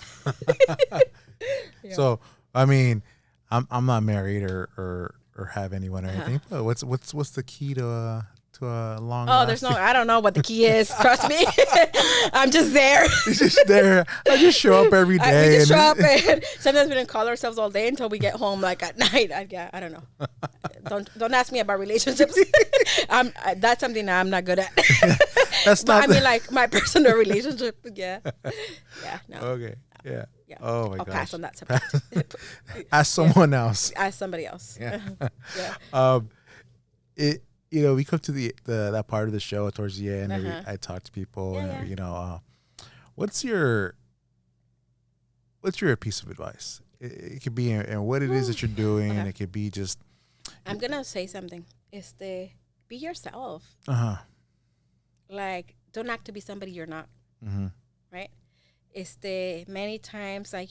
So, I mean, I'm not married or have anyone or anything. But what's the key to a long? Oh, there's I don't know what the key is. Trust me, I'm just there. You're just there. I just show up every day. We just show up, and sometimes we don't call ourselves all day until we get home, like at night. I don't know. Don't ask me about relationships. That's something I'm not good at. That's not. I mean, like my personal relationship. Yeah. No. Okay. Yeah. Oh my gosh. I'll pass on that subject. Ask someone else. Ask somebody else. Yeah. You know, we come to that part of the show towards the end. I talk to people, and you know, what's your piece of advice? It could be in what it is that you're doing. It could be just. I'm gonna say something. Be yourself. Like, don't act to be somebody you're not. Mm-hmm. Right. many times, like,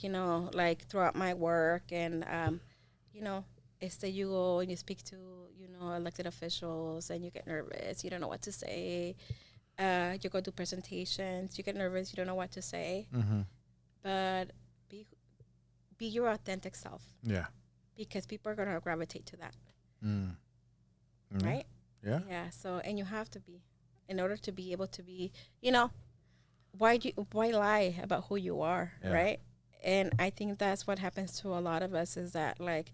like throughout my work and, you go and you speak to, elected officials and you get nervous. You don't know what to say. You go do presentations. You get nervous. You don't know what to say. Mm-hmm. But be your authentic self. Yeah. Because people are going to gravitate to that. Mm. Right? Yeah. Yeah. So, and you have to be, in order to be able to be, why lie about who you are, right? And I think that's what happens to a lot of us is that, like,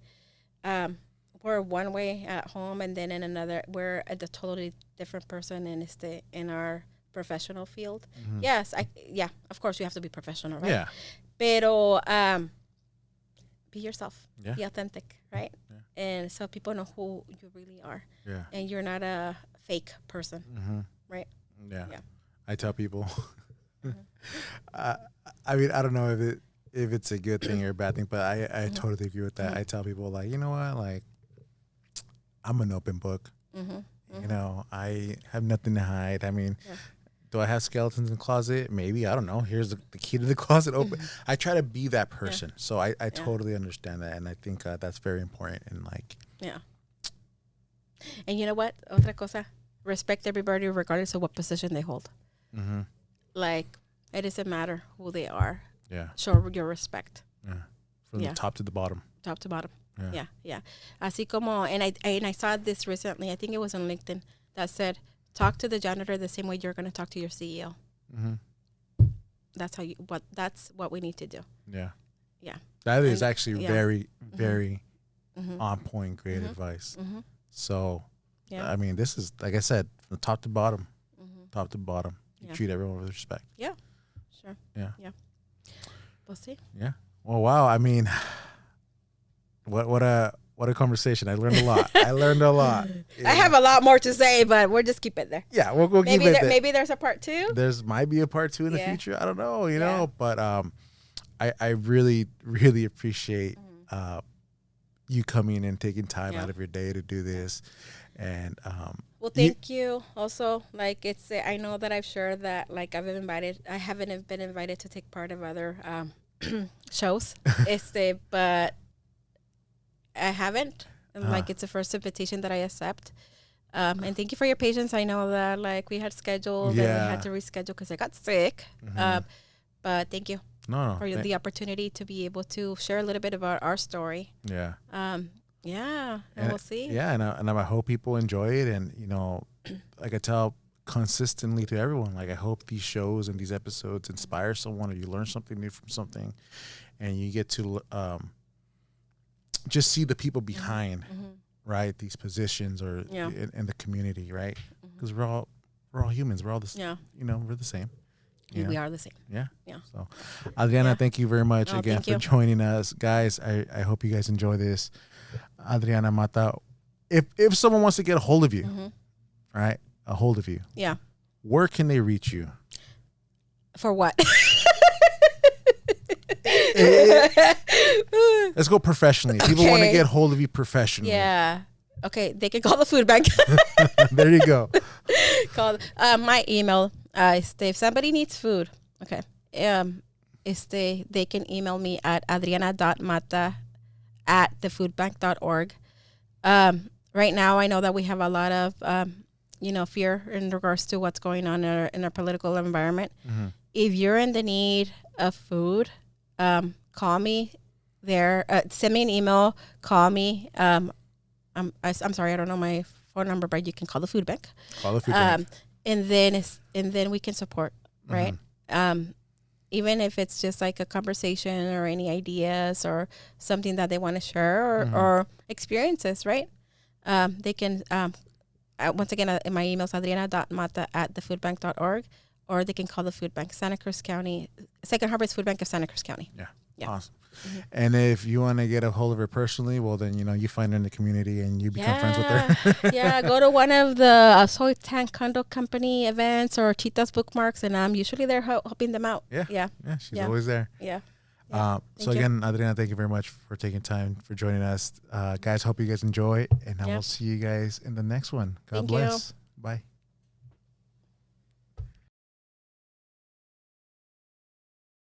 we're one way at home and then in another, we're a totally different person in our professional field. Mm-hmm. Yes. Of course you have to be professional, right? Yeah. Pero, be yourself. Yeah. Be authentic, right? Yeah. And so people know who you really are. Yeah. And you're not a fake person, mm-hmm. right? Yeah. Yeah. I tell people, I mean, I don't know if it's a good thing or a bad thing, but I totally agree with that. Mm-hmm. I tell people, like, you know what, like, I'm an open book. Mm-hmm. I have nothing to hide. I mean, do I have skeletons in the closet? Maybe. I don't know. Here's the key to the closet open. I try to be that person. Yeah. So I totally understand that. And I think that's very important. And, like. Yeah. And you know what? Otra cosa. Respect everybody regardless of what position they hold. Mm-hmm. Like, it doesn't matter who they are. Yeah. Show your respect. Yeah. From the top to the bottom. Top to bottom. Yeah. Así como, and I saw this recently. I think it was on LinkedIn that said, talk to the janitor the same way you're going to talk to your CEO. Mm-hmm. That's what we need to do. Yeah. Yeah. That is actually very, very on point, great advice. Mm-hmm. So, I mean, this is, like I said, from top to bottom, you treat everyone with respect. Yeah. Sure. Yeah. We'll see. Yeah. Well, wow. I mean, what a conversation. I learned a lot. I have a lot more to say, but we'll just keep it there. Yeah, we'll keep it there. Maybe there's a part 2. Might be a part 2 in the future. I don't know, you know, but I really, really appreciate you coming and taking time out of your day to do this. And well, thank you. Also, like, I know that I've shared that, like, I haven't been invited to take part of other shows, but I haven't. Like, it's the first invitation that I accept. And thank you for your patience. I know that, like, we had scheduled and we had to reschedule because I got sick. Mm-hmm. But thank you for the opportunity to be able to share a little bit about our story. Yeah. And we'll see. Yeah, and I hope people enjoy it. And, like I tell consistently to everyone, like, I hope these shows and these episodes inspire someone, or you learn something new from something, and you get to just see the people behind, right, these positions or in the community, right? Because we're all humans. We're all the same. We're the same. We are the same. Yeah. So, Adriana, thank you very much again for joining us, guys. I hope you guys enjoy this. Adriana Mata. If someone wants to get a hold of you, right? A hold of you. Yeah. Where can they reach you? For what? Let's go professionally. People want to get hold of you professionally. Yeah. Okay. They can call the food bank. There you go. Call my email. If somebody needs food, okay. They can email me at adriana.mata@thefoodbank.org. Right now, I know that we have a lot of fear in regards to what's going on in our political environment. Mm-hmm. If you're in the need of food, call me there. Send me an email. Call me. I'm sorry, I don't know my phone number, but you can call the food bank. Call the food bank. And then we can support, right? Even if it's just like a conversation or any ideas or something that they want to share or experiences, right? They can, once again, my email is adriana.mata@thefoodbank.org, or they can call the food bank, Santa Cruz County, Second Harvest Food Bank of Santa Cruz County. Yeah. Awesome. Mm-hmm. And if you want to get a hold of her personally, well, then, you find her in the community and you become friends with her. Go to one of the Soy Tank Condo Company events or Cheetah's Bookmarks, and I'm usually there helping them out. Yeah, she's always there. Yeah. So again, Adriana, thank you very much for taking time for joining us. Guys, hope you guys enjoy, and I will see you guys in the next one. God bless. Bye.